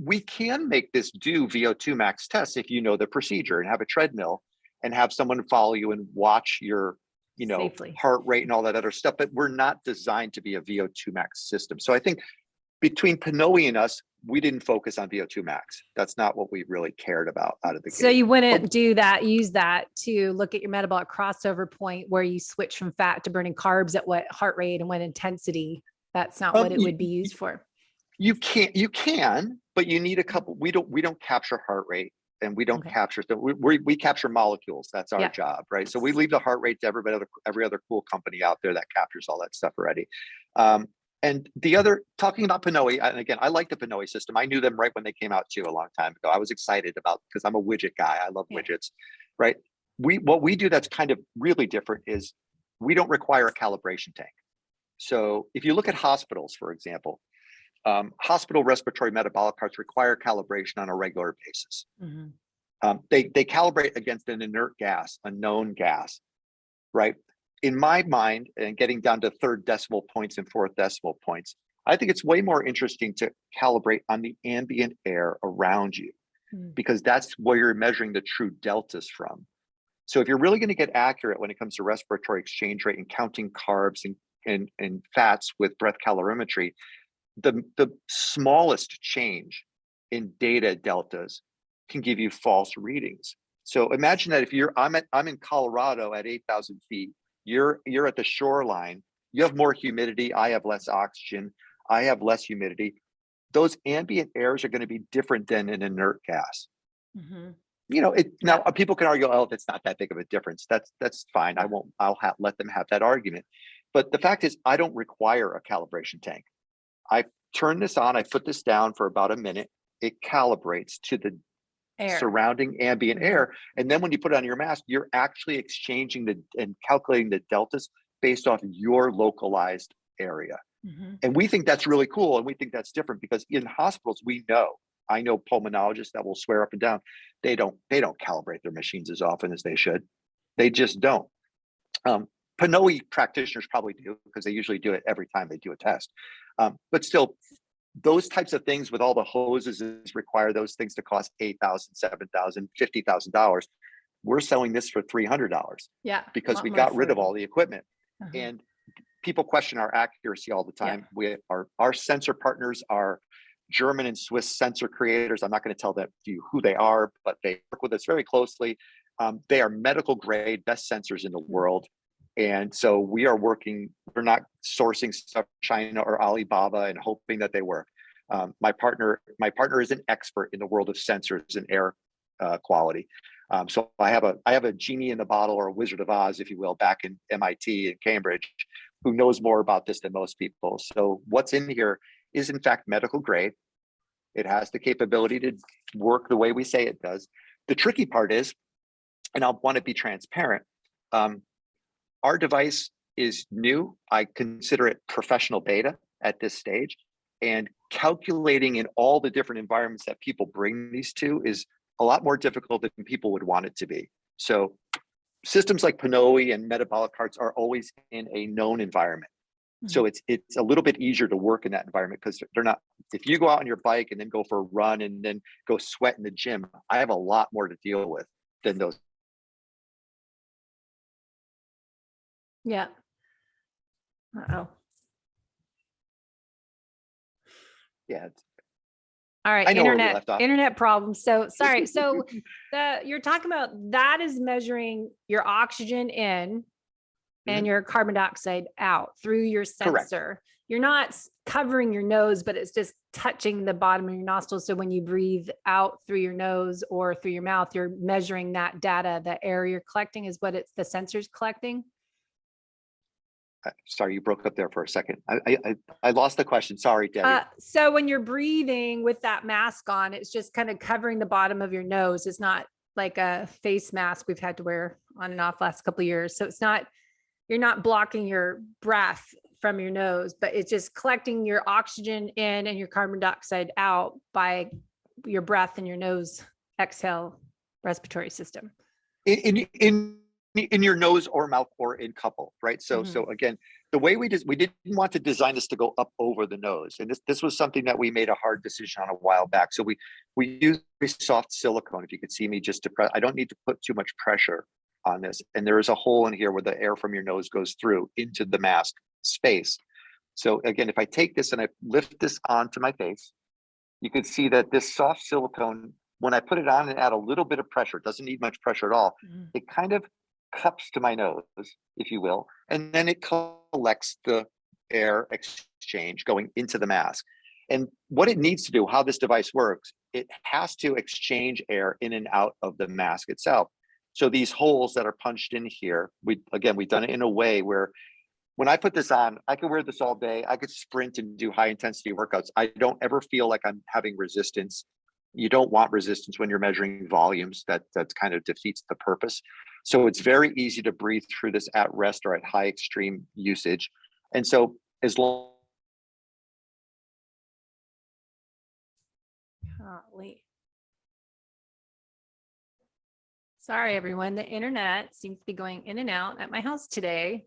we can make this do VO2 max tests if you know the procedure and have a treadmill and have someone follow you and watch your, Safely. heart rate and all that other stuff, but we're not designed to be a VO2 max system. So I think between Pinoe and us, we didn't focus on VO2 max. That's not what we really cared about out of the gate. So you wouldn't use that to look at your metabolic crossover point where you switch from fat to burning carbs at what heart rate and what intensity. That's not what it would be used for. You can, but you need a couple. We don't capture heart rate, and we don't capture. We capture molecules. That's our job, right? So we leave the heart rate to every other cool company out there that captures all that stuff already. And the other, talking about Pinoe, and again, I like the Pinoe system. I knew them right when they came out too, a long time ago. I was excited because I'm a widget guy. I love widgets, right? What we do that's kind of really different is we don't require a calibration tank. So if you look at hospitals, for example, hospital respiratory metabolic carts require calibration on a regular basis. They calibrate against an inert gas, a known gas, right? In my mind, and getting down to third decimal points and fourth decimal points, I think it's way more interesting to calibrate on the ambient air around you, because that's where you're measuring the true deltas from. So if you're really going to get accurate when it comes to respiratory exchange rate and counting carbs and fats with breath calorimetry, the smallest change in data deltas can give you false readings. So imagine that if I'm in Colorado at 8,000 feet, you're at the shoreline, you have more humidity, I have less oxygen, I have less humidity. Those ambient airs are going to be different than an inert gas. Now people can argue, oh, it's not that big of a difference. That's fine. I'll let them have that argument. But the fact is, I don't require a calibration tank. I turn this on, I put this down for about a minute. It calibrates to the surrounding ambient air. And then when you put it on your mask, you're actually exchanging and calculating the deltas based off your localized area. And we think that's really cool. And we think that's different because in hospitals, I know pulmonologists that will swear up and down, they don't calibrate their machines as often as they should. They just don't. Pinoe practitioners probably do because they usually do it every time they do a test. But still, those types of things with all the hoses require those things to cost $8,000, $7,000, $50,000. We're selling this for $300. Because we got rid of all the equipment. And people question our accuracy all the time. Our sensor partners are German and Swiss sensor creators. I'm not going to tell you who they are, but they work with us very closely. They are medical grade, best sensors in the world. And so we're not sourcing stuff from China or Alibaba and hoping that they work. My partner is an expert in the world of sensors and air quality. So I have a genie in the bottle, or a Wizard of Oz, if you will, back in MIT and Cambridge, who knows more about this than most people. So what's in here is in fact medical grade. It has the capability to work the way we say it does. The tricky part is, and I want to be transparent, our device is new. I consider it professional beta at this stage, and calculating in all the different environments that people bring these to is a lot more difficult than people would want it to be. So systems like Pinoe and metabolic carts are always in a known environment. So it's a little bit easier to work in that environment because they're not, if you go out on your bike and then go for a run and then go sweat in the gym, I have a lot more to deal with than those Yeah. Uh-oh. Yeah. All right, I know where we left off. internet problems. So sorry. So you're talking about that is measuring your oxygen in and your carbon dioxide out through your Correct. sensor. You're not covering your nose, but it's just touching the bottom of your nostrils. So when you breathe out through your nose or through your mouth, you're measuring that data. The air you're collecting is what the sensor's collecting. Sorry, you broke up there for a second. I lost the question. Sorry, Debbie. So when you're breathing with that mask on, it's just kind of covering the bottom of your nose. It's not like a face mask we've had to wear on and off last couple of years. So it's not, you're not blocking your breath from your nose, but it's just collecting your oxygen in and your carbon dioxide out by your breath and your nose exhale respiratory system. In your nose or mouth or in couple, right? So again, the way we didn't want to design this to go up over the nose, and this was something that we made a hard decision on a while back. So we use very soft silicone. If you could see me, just to press, I don't need to put too much pressure on this, and there is a hole in here where the air from your nose goes through into the mask space. So again, if I take this and I lift this onto my face, you can see that this soft silicone, when I put it on and add a little bit of pressure, it doesn't need much pressure at all. It kind of cups to my nose, if you will, and then it collects the air exchange going into the mask. And what it needs to do, how this device works, it has to exchange air in and out of the mask itself. So these holes that are punched in here, we've done it in a way where when I put this on, I could wear this all day. I could sprint and do high intensity workouts. I don't ever feel like I'm having resistance. You don't want resistance when you're measuring volumes. That kind of defeats the purpose. So it's very easy to breathe through this at rest or at high extreme usage. And so as long Sorry, everyone. The internet seems to be going in and out at my house today.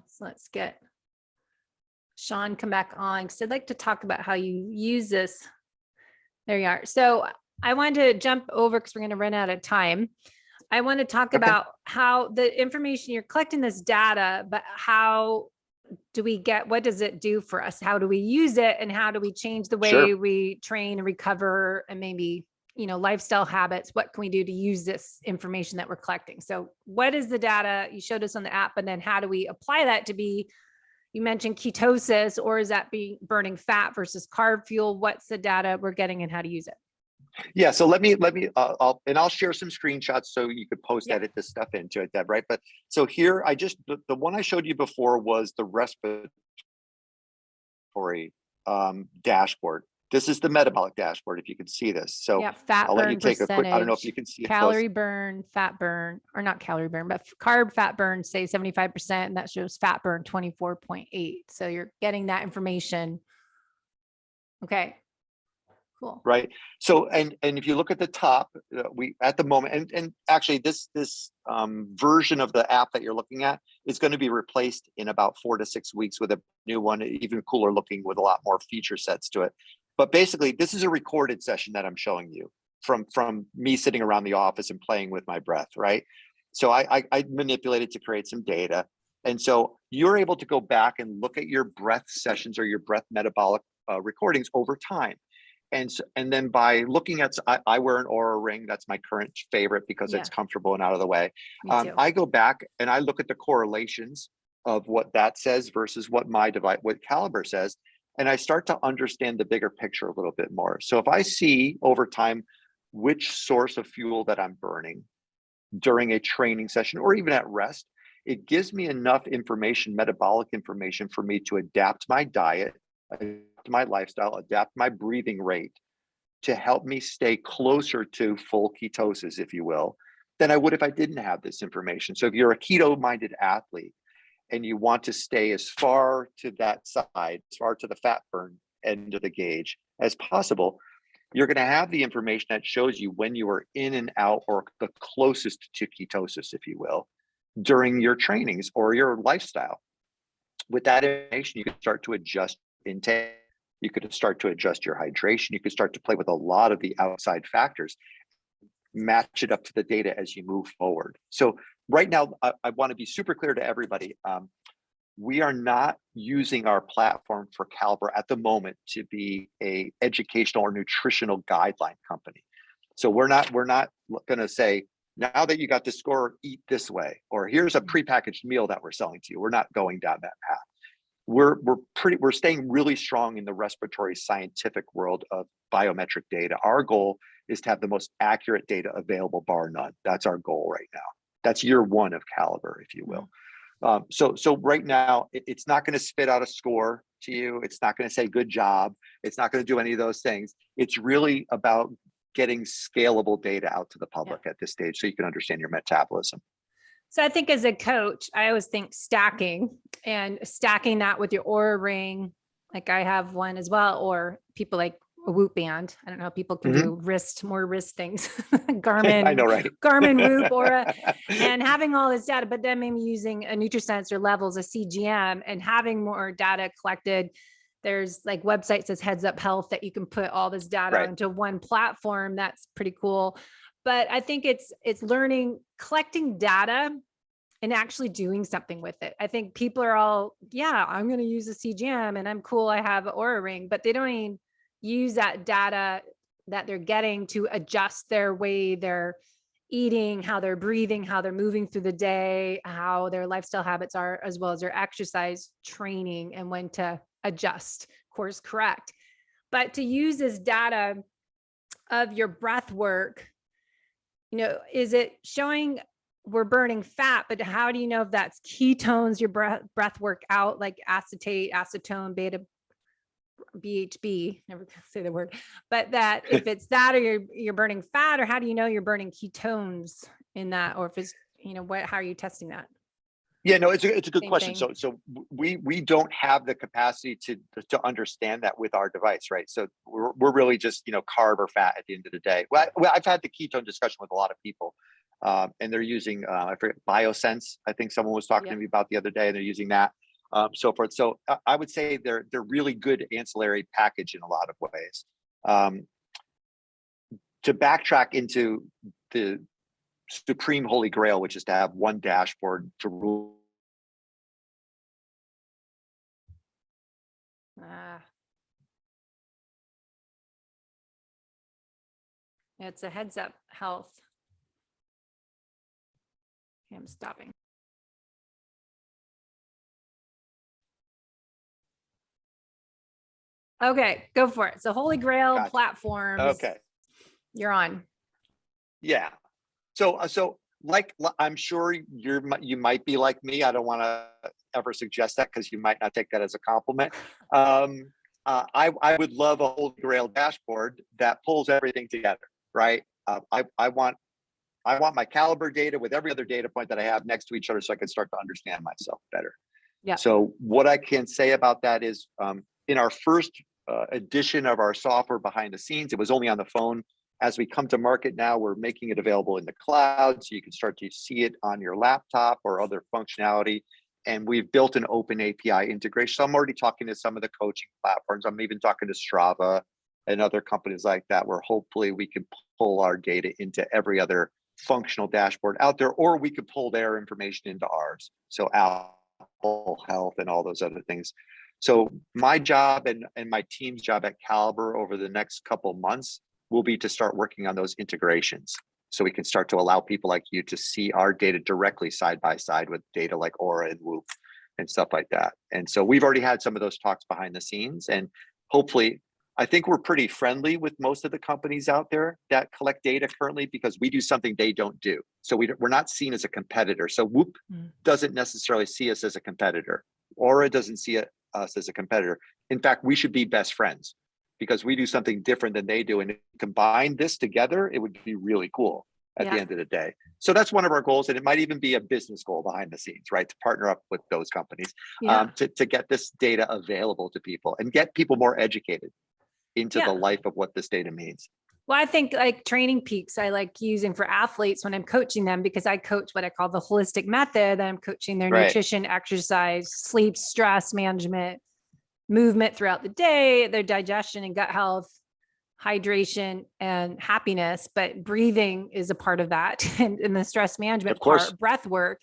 So let's get Sean come back on because I'd like to talk about how you use this. There you are. So I wanted to jump over because we're going to run out of time. I want to talk about how the information you're collecting this data, but how do we get, what does it do for us? How do we use it? And how do we change the way we train and recover and maybe, lifestyle habits? What can we do to use this information that we're collecting? So what is the data you showed us on the app? And then how do we apply that to be, you mentioned ketosis, or is that being burning fat versus carb fuel? What's the data we're getting and how to use it? Yeah, so let me I'll share some screenshots so you could post edit this stuff into it, Deb, right? But so here the one I showed you before was the respiratory dashboard. This is the metabolic dashboard, if you can see this. So fat I'll burn let you take percentage, I don't know if you can see it calorie burn, fat burn, or not calorie burn, but carb fat burn, say 75%, and that shows fat burn 24.8. So you're getting that information. Okay. Cool. Right. So, and if you look at the top, we at the moment, and actually this version of the app that you're looking at is going to be replaced in about 4 to 6 weeks with a new one, even cooler looking with a lot more feature sets to it. But basically, this is a recorded session that I'm showing you from me sitting around the office and playing with my breath. Right. So I manipulated to create some data. And so you're able to go back and look at your breath sessions or your breath metabolic recordings over time. And then by looking at, I wear an Oura ring. That's my current favorite because it's comfortable and out of the way. I go back and I look at the correlations of what that says versus what my device, what Calibre says. And I start to understand the bigger picture a little bit more. So if I see over time which source of fuel that I'm burning during a training session or even at rest, it gives me enough information, metabolic information, for me to adapt my diet, my lifestyle, adapt my breathing rate to help me stay closer to full ketosis, if you will, than I would if I didn't have this information. So if you're a keto-minded athlete and you want to stay as far to that side, as far to the fat burn end of the gauge as possible, you're going to have the information that shows you when you are in and out or the closest to ketosis, if you will, during your trainings or your lifestyle. With that information, you can start to adjust intake. You could start to adjust your hydration. You could start to play with a lot of the outside factors, match it up to the data as you move forward. So right now, I want to be super clear to everybody. We are not using our platform for Calibre at the moment to be a educational or nutritional guideline company. So we're not going to say, now that you got the score, eat this way, or here's a prepackaged meal that we're selling to you. We're not going down that path. We're staying really strong in the respiratory scientific world of biometric data. Our goal is to have the most accurate data available, bar none. That's our goal right now. That's year one of Calibre, if you will. So right now, it's not going to spit out a score to you. It's not going to say good job. It's not going to do any of those things. It's really about getting scalable data out to the public at this stage so you can understand your metabolism. So I think as a coach, I always think stacking that with your Oura ring. Like I have one as well, or people like a Whoop band. I don't know how people can do more wrist things. Garmin, I know, right? Garmin, Whoop, Oura, and having all this data, but then maybe using a NutriSense or Levels, a CGM, and having more data collected. There's like websites as Heads Up Health that you can put all this data into one platform. That's pretty cool. But I think it's collecting data and actually doing something with it. I think people are all, I'm going to use a CGM and I'm cool. I have an Oura ring, but they don't even use that data that they're getting to adjust their way they're eating, how they're breathing, how they're moving through the day, how their lifestyle habits are, as well as their exercise training and when to adjust, course correct. But to use this data of your breath work, is it showing we're burning fat, but how do you know if that's ketones, your breath work out, like acetate, acetone, beta, BHB, never say the word, but that if it's that, or you're burning fat, or how do you know you're burning ketones in that? Or if it's, how are you testing that? Yeah, no, it's a good Same question. thing. So we don't have the capacity to understand that with our device, right? So we're really just, carb or fat at the end of the day. Well, I've had the ketone discussion with a lot of people, and they're using, I forget, BioSense. I think someone was talking to me about the other day, and they're using that, so forth. So I would say they're really good ancillary package in a lot of ways. To backtrack into the supreme holy grail, which is to have one dashboard to rule. It's a Heads Up Health. Okay, I'm stopping. Okay, go for it. So Holy Grail platforms. Okay. You're on. Yeah. So like, I'm sure you might be like me. I don't want to ever suggest that because you might not take that as a compliment. I would love a Holy Grail dashboard that pulls everything together, right? I want my Calibre data with every other data point that I have next to each other so I can start to understand myself better. Yeah. So what I can say about that is in our first edition of our software behind the scenes, it was only on the phone. As we come to market now, we're making it available in the cloud so you can start to see it on your laptop or other functionality. And we've built an open API integration. So I'm already talking to some of the coaching platforms. I'm even talking to Strava and other companies like that, where hopefully we can pull our data into every other functional dashboard out there, or we could pull their information into ours. So Apple Health and all those other things. So my job and my team's job at Calibre over the next couple months will be to start working on those integrations. So we can start to allow people like you to see our data directly side by side with data like Oura and Whoop and stuff like that. And so we've already had some of those talks behind the scenes, and hopefully, I think we're pretty friendly with most of the companies out there that collect data currently because we do something they don't do. So we're not seen as a competitor. So Whoop doesn't necessarily see us as a competitor. Oura doesn't see us as a competitor. In fact, we should be best friends because we do something different than they do. And if we combine this together, it would be really cool at the end of the day. So that's one of our goals. And it might even be a business goal behind the scenes, right? To partner up with those companies to get this data available to people and get people more educated into the life of what this data means. Well, I think like Training Peaks, I like using for athletes when I'm coaching them because I coach what I call the holistic method. I'm coaching their nutrition, exercise, sleep, stress management, movement throughout the day, their digestion and gut health, hydration, and happiness, but breathing is a part of that, and the stress management Of course. part, breath work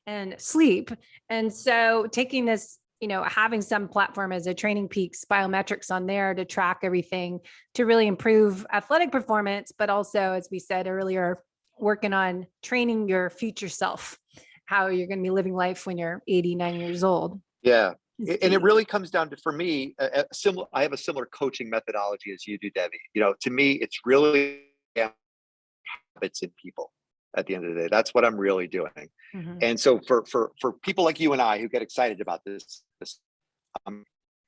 and sleep. And so taking this, having some platform as a Training Peaks biometrics on there to track everything to really improve athletic performance, but also, as we said earlier, working on training your future self, how you're going to be living life when you're 89 years old. Yeah. And it really comes down to, for me, I have a similar coaching methodology as you do, Debbie. To me, it's really habits in people at the end of the day. That's what I'm really doing. Mm-hmm. And so for people like you and I who get excited about this,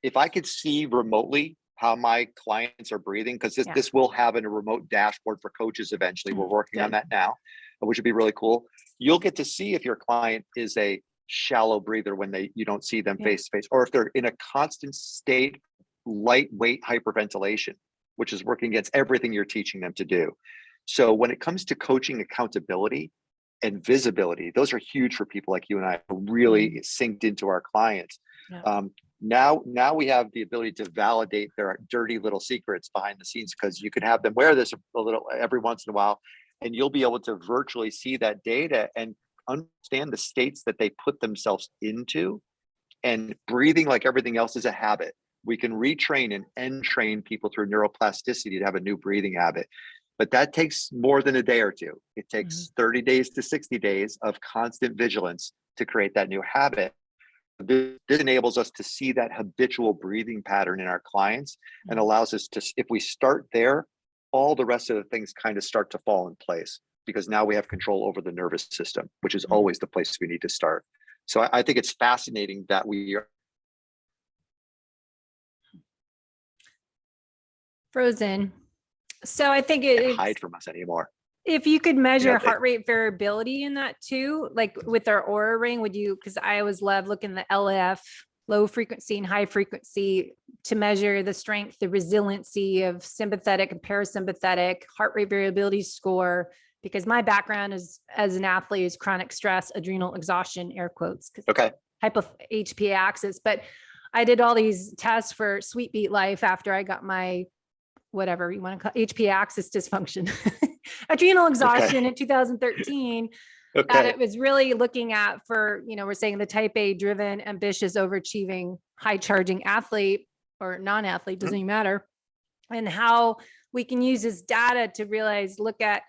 if I could see remotely how my clients are breathing, because this will have a remote dashboard for coaches eventually. We're working on that now, which would be really cool. You'll get to see if your client is a shallow breather when you don't see them face to face, or if they're in a constant state, lightweight hyperventilation, which is working against everything you're teaching them to do. So when it comes to coaching accountability and visibility, those are huge for people like you and I, really synced into our clients. Yeah. Now we have the ability to validate their dirty little secrets behind the scenes, because you can have them wear this a little every once in a while, and you'll be able to virtually see that data and understand the states that they put themselves into. And breathing, like everything else, is a habit. We can retrain and entrain people through neuroplasticity to have a new breathing habit. But that takes more than a day or two. It takes 30 days to 60 days of constant vigilance to create that new habit. This enables us to see that habitual breathing pattern in our clients, and allows us to, if we start there, all the rest of the things kind of start to fall in place, because now we have control over the nervous system, which is always the place we need to start. So I think it's fascinating that we are frozen. So I think can't hide from us anymore. If you could measure heart rate variability in that too, like with our Aura ring, would you? Because I always love looking at the LF, low frequency and high frequency, to measure the strength, the resiliency of sympathetic and parasympathetic heart rate variability score. Because my background is as an athlete is chronic stress, adrenal exhaustion, air quotes, type of HPA axis. But I did all these tests for Sweet Beat Life after I got my, whatever you want to call HPA axis dysfunction, adrenal exhaustion in 2013. That it was really looking at for, we're saying the type A driven, ambitious, overachieving, high charging athlete or non-athlete, doesn't even matter. And how we can use this data to realize, look at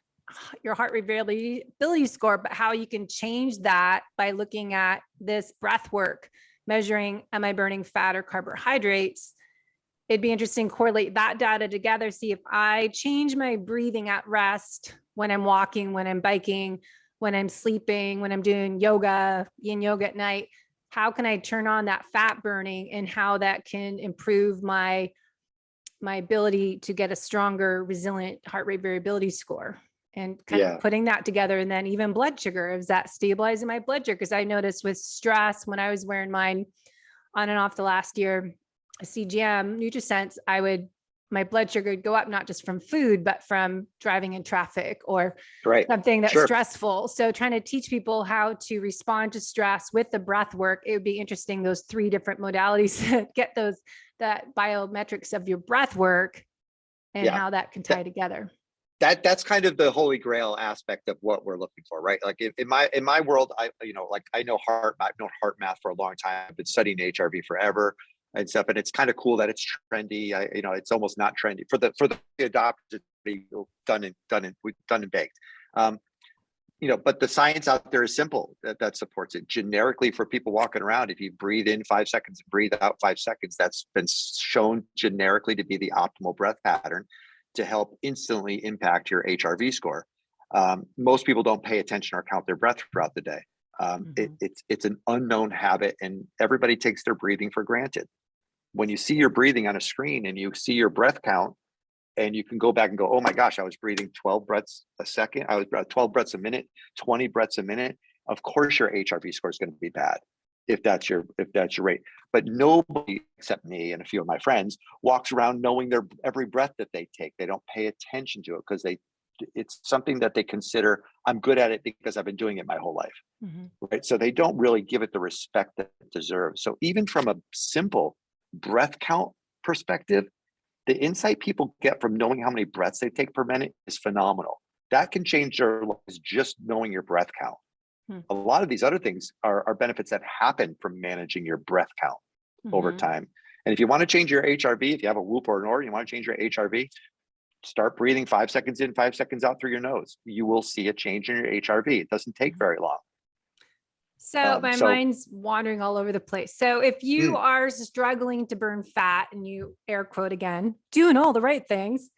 your heart rate variability score, but how you can change that by looking at this breath work, measuring, am I burning fat or carbohydrates? It'd be interesting to correlate that data together, see if I change my breathing at rest, when I'm walking, when I'm biking, when I'm sleeping, when I'm doing yoga, yin yoga at night, how can I turn on that fat burning, and how that can improve my ability to get a stronger, resilient heart rate variability score, and kind of putting that together. And then even blood sugar, is that stabilizing my blood sugar? Because I noticed with stress, when I was wearing mine on and off the last year, CGM, NutriSense, my blood sugar would go up, not just from food, but from driving in traffic or something that's stressful. So trying to teach people how to respond to stress with the breath work. It would be interesting, those 3 different modalities, get that biometrics of your breath work and how that can tie together. That's kind of the holy grail aspect of what we're looking for, right? Like in my world, I've known heart math for a long time. I've been studying HRV forever and stuff, and it's kind of cool that it's trendy. It's almost not trendy for the adopters. It's done and baked. But the science out there is simple that supports it. Generically, for people walking around, if you breathe in 5 seconds and breathe out 5 seconds, that's been shown generically to be the optimal breath pattern to help instantly impact your HRV score. Most people don't pay attention or count their breath throughout the day. It's an unknown habit, and everybody takes their breathing for granted. When you see your breathing on a screen and you see your breath count, and you can go back and go, oh my gosh, I was breathing 12 breaths a second. I was 12 breaths a minute, 20 breaths a minute. Of course, your HRV score is going to be bad if that's your rate. But nobody except me and a few of my friends walks around knowing their every breath that they take. They don't pay attention to it because it's something that they consider, I'm good at it because I've been doing it my whole life. Right? So they don't really give it the respect that it deserves. So even from a simple breath count perspective, the insight people get from knowing how many breaths they take per minute is phenomenal. That can change their lives, just knowing your breath count. A lot of these other things are benefits that happen from managing your breath count over time. And if you want to change your HRV, if you have a whoop or an or, you want to change your HRV, start breathing 5 seconds in, 5 seconds out through your nose. You will see a change in your HRV. It doesn't take very long. So my mind's wandering all over the place. So if you are struggling to burn fat, and you air quote again, doing all the right things,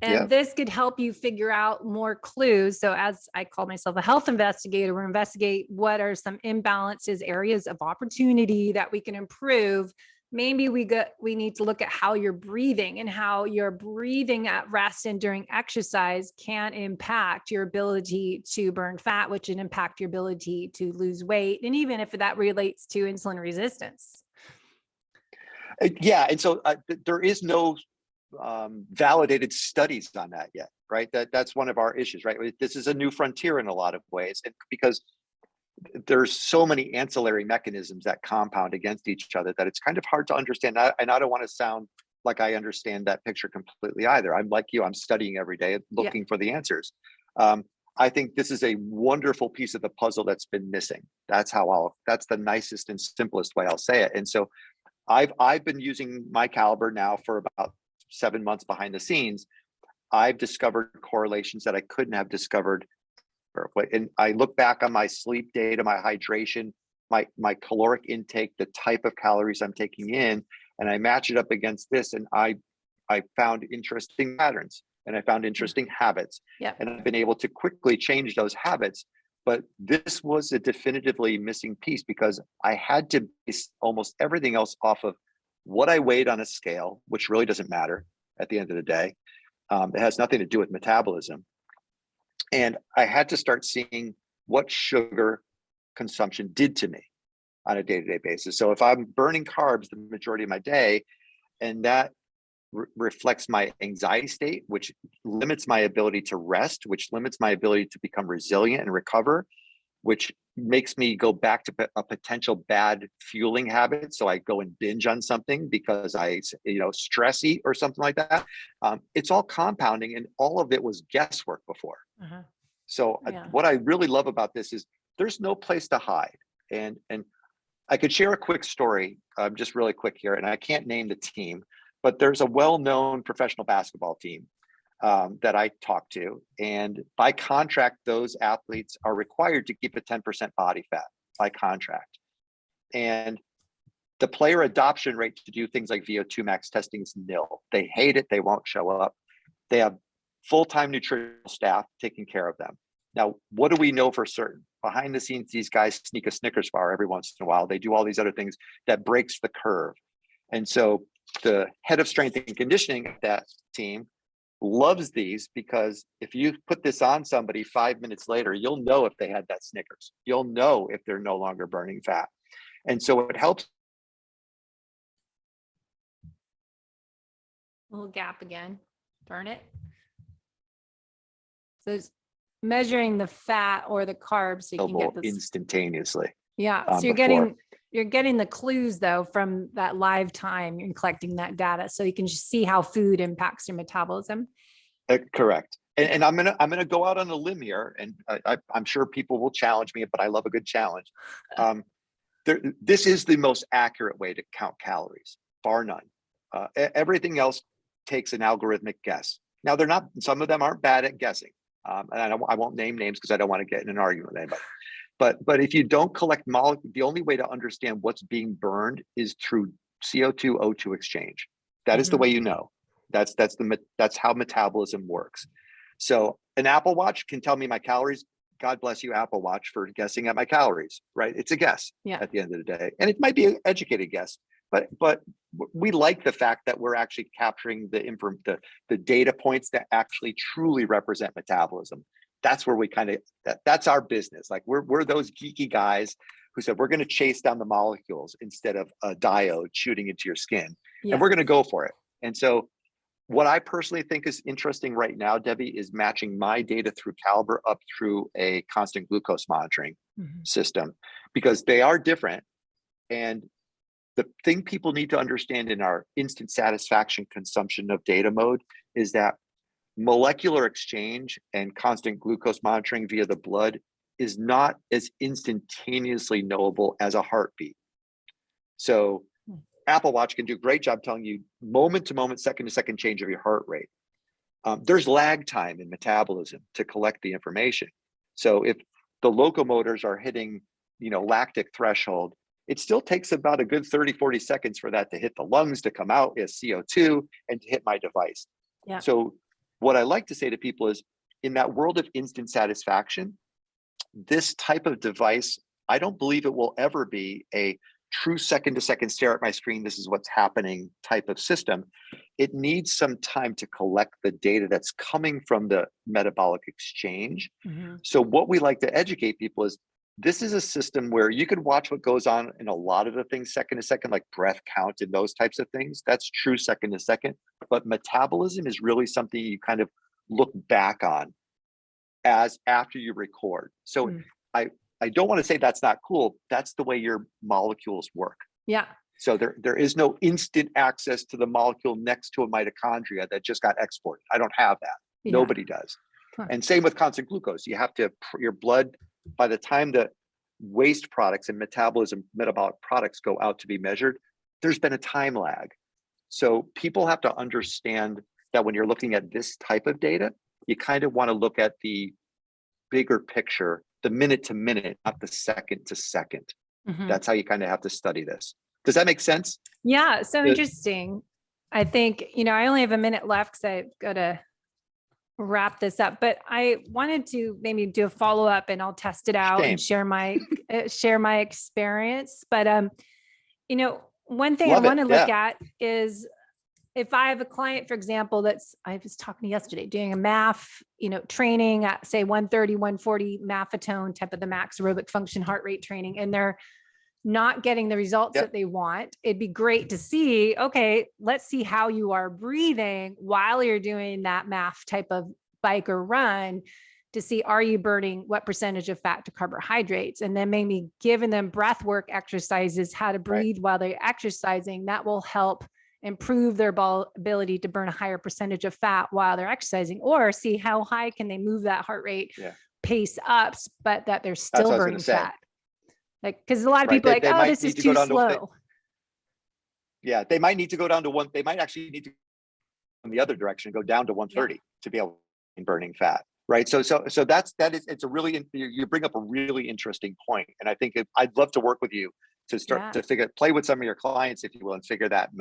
and this could help you figure out more clues. So as I call myself a health investigator, we investigate what are some imbalances, areas of opportunity that we can improve. Maybe we need to look at how you're breathing, and how your breathing at rest and during exercise can impact your ability to burn fat, which can impact your ability to lose weight. And even if that relates to insulin resistance. Yeah. And so there is no validated studies on that yet, right? That's one of our issues, right? This is a new frontier in a lot of ways, and because there's so many ancillary mechanisms that compound against each other that it's kind of hard to understand. And I don't want to sound like I understand that picture completely either. I'm like you, I'm studying every day, looking for the answers. I think this is a wonderful piece of the puzzle that's been missing. That's the nicest and simplest way I'll say it. And so I've been using my Calibre now for about 7 months behind the scenes. I've discovered correlations that I couldn't have discovered. And I look back on my sleep data, my hydration, my caloric intake, the type of calories I'm taking in, and I match it up against this, and I found interesting patterns, and I found interesting habits. And I've been able to quickly change those habits. But this was a definitively missing piece, because I had to base almost everything else off of what I weighed on a scale, which really doesn't matter at the end of the day. It has nothing to do with metabolism. And I had to start seeing what sugar consumption did to me on a day-to-day basis. So if I'm burning carbs the majority of my day, and that reflects my anxiety state, which limits my ability to rest, which limits my ability to become resilient and recover, which makes me go back to a potential bad fueling habit. So I go and binge on something because I, stress eat or something like that. It's all compounding, and all of it was guesswork before. So what I really love about this is there's no place to hide. And I could share a quick story, just really quick here, and I can't name the team, but there's a well-known professional basketball team that I talk to. And by contract, those athletes are required to keep a 10% body fat by contract. And the player adoption rate to do things like VO2 max testing is nil. They hate it. They won't show up. They have full-time nutritional staff taking care of them. Now, what do we know for certain? Behind the scenes, these guys sneak a Snickers bar every once in a while. They do all these other things that breaks the curve. And so the head of strength and conditioning at that team loves these, because if you put this on somebody 5 minutes later, you'll know if they had that Snickers. You'll know if they're no longer burning fat. And so it helps. Little gap again. Darn it. So it's measuring the fat or the carbs so you can get this instantaneously. Yeah. So you're getting the clues though from that live time and collecting that data, so you can just see how food impacts your metabolism. Correct. And I'm gonna go out on a limb here, and I'm sure people will challenge me, but I love a good challenge. This is the most accurate way to count calories, bar none. Everything else takes an algorithmic guess. Now some of them aren't bad at guessing. And I won't name names because I don't want to get in an argument with anybody. But if you don't collect molecules, the only way to understand what's being burned is through CO2 O2 exchange. That is the way you know. That's how metabolism works. So an Apple Watch can tell me my calories. God bless you, Apple Watch, for guessing at my calories, right? It's a guess at the end of the day. And it might be an educated guess, but we like the fact that we're actually capturing the data points that actually truly represent metabolism. That's where we that's our business. Like we're those geeky guys who said, we're going to chase down the molecules instead of a diode shooting into your skin. And we're going to go for it. And so what I personally think is interesting right now, Debbie, is matching my data through Calibre up through a constant glucose monitoring system, because they are different. And The thing people need to understand in our instant satisfaction consumption of data mode is that molecular exchange and constant glucose monitoring via the blood is not as instantaneously knowable as a heartbeat. So Apple Watch can do a great job telling you moment to moment, second to second change of your heart rate. There's lag time in metabolism to collect the information. So if the locomotors are hitting, lactic threshold, it still takes about a good 30, 40 seconds for that to hit the lungs, to come out as CO2 and to hit my device. Yeah. So what I like to say to people is, in that world of instant satisfaction, this type of device, I don't believe it will ever be a true second to second stare at my screen, this is what's happening type of system. It needs some time to collect the data that's coming from the metabolic exchange. Mm-hmm. So what we like to educate people is, this is a system where you can watch what goes on in a lot of the things second to second, like breath count and those types of things. That's true second to second. But metabolism is really something you kind of look back on as after you record. So I don't want to say that's not cool. That's the way your molecules work. Yeah. So there is no instant access to the molecule next to a mitochondria that just got exported. I don't have that. Yeah. Nobody does. Huh. And same with constant glucose. You have to, your blood, by the time the waste products and metabolic products go out to be measured, there's been a time lag. So people have to understand that when you're looking at this type of data, you kind of want to look at the bigger picture, the minute to minute, not the second to second. Mm-hmm. That's how you kind of have to study this. Does that make sense? Yeah. So interesting. I think, I only have a minute left because I've got to wrap this up, but I wanted to maybe do a follow-up, and I'll test it out and share my experience. But, one thing I want to look at is, if I have a client, for example, I was talking yesterday, doing a MAF, training at say 130, 140 maffetone type of the max aerobic function heart rate training, and they're not getting the results that they want. It'd be great to see, okay, let's see how you are breathing while you're doing that MAF type of bike or run, to see, are you burning what percentage of fat to carbohydrates? And then maybe giving them breath work exercises, how to breathe while they're exercising. That will help improve their ability to burn a higher percentage of fat while they're exercising, or see how high can they move that heart rate pace up, but that they're still burning fat. Like, because a lot of people are like, oh, this is too slow. They might need to go down to one. They might actually need to go in the other direction, go down to 130 to be able to burning fat. Right. So it's a really, you bring up a really interesting point. And I think I'd love to work with you to start to play with some of your clients, if you will, and figure that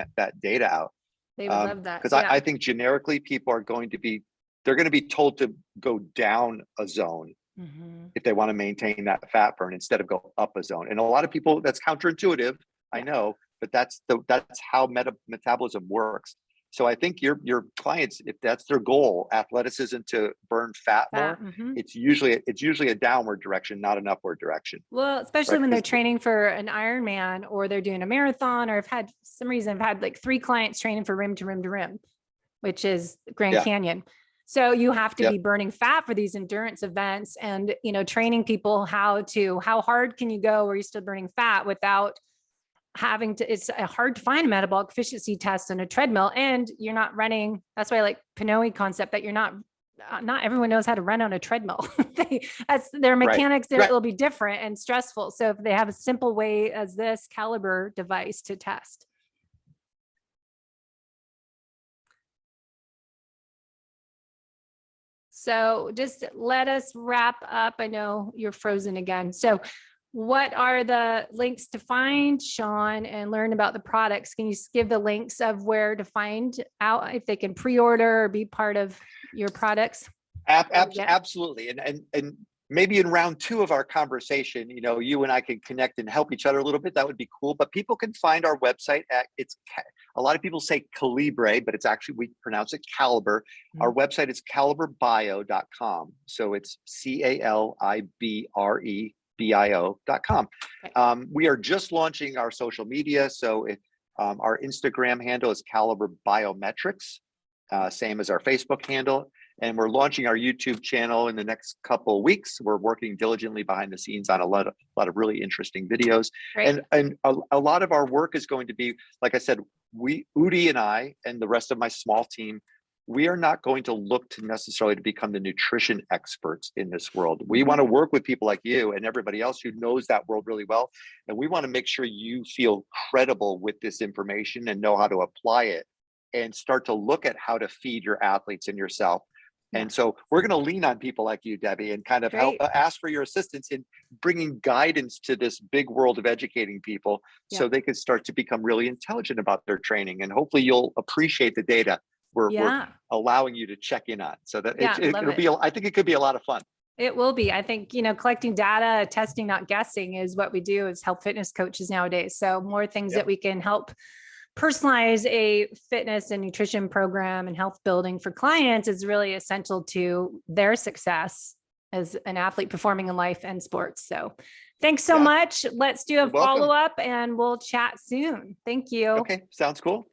data out. They would love that. Because I think generically people are going to be told to go down a zone if they want to maintain that fat burn, instead of go up a zone. And a lot of people, that's counterintuitive, I know, but that's how metabolism works. So I think your clients, if that's their goal, athleticism to burn fat more, it's usually a downward direction, not an upward direction. Well, especially when they're training for an Ironman, or they're doing a marathon, or I've had like 3 clients training for rim to rim to rim, which is Grand Canyon. So you have to be burning fat for these endurance events, and, training people how hard can you go where you're still burning fat without having to, it's hard to find a metabolic efficiency test on a treadmill, and you're not running. That's why I like Pinoy concept, that you're not everyone knows how to run on a treadmill. That's their mechanics. It'll be different and stressful. So if they have a simple way as this Calibre device to test. So just let us wrap up. I know you're frozen again. So what are the links to find Sean and learn about the products? Can you give the links of where to find out if they can pre-order or be part of your products? Absolutely. And maybe in round 2 of our conversation, you and I can connect and help each other a little bit. That would be cool. But people can find our website at, a lot of people say Calibre, but it's actually, we pronounce it Calibre. Our website is calibrebio.com. So it's CALIBREBIO.com. We are just launching our social media. So our Instagram handle is Calibre Biometrics, same as our Facebook handle. And we're launching our YouTube channel in the next couple of weeks. We're working diligently behind the scenes on a lot of really interesting videos. Great. And a lot of our work is going to be, like I said, Udi and I and the rest of my small team, we are not going to look to necessarily to become the nutrition experts in this world. We want to work with people like you and everybody else who knows that world really well. And we want to make sure you feel credible with this information and know how to apply it and start to look at how to feed your athletes and yourself. And so we're going to lean on people like you, Debbie, and kind of help ask for your assistance in bringing guidance to this big world of educating people so they can start to become really intelligent about their training. And hopefully you'll appreciate the data we're allowing you to check in on. So that it'll be, I think it could be a lot of fun. It will be. I think, collecting data, testing, not guessing is what we do as health fitness coaches nowadays. So more things that we can help personalize a fitness and nutrition program and health building for clients is really essential to their success as an athlete performing in life and sports. So thanks so much. Let's do a follow-up and we'll chat soon. Thank you. Okay, sounds cool.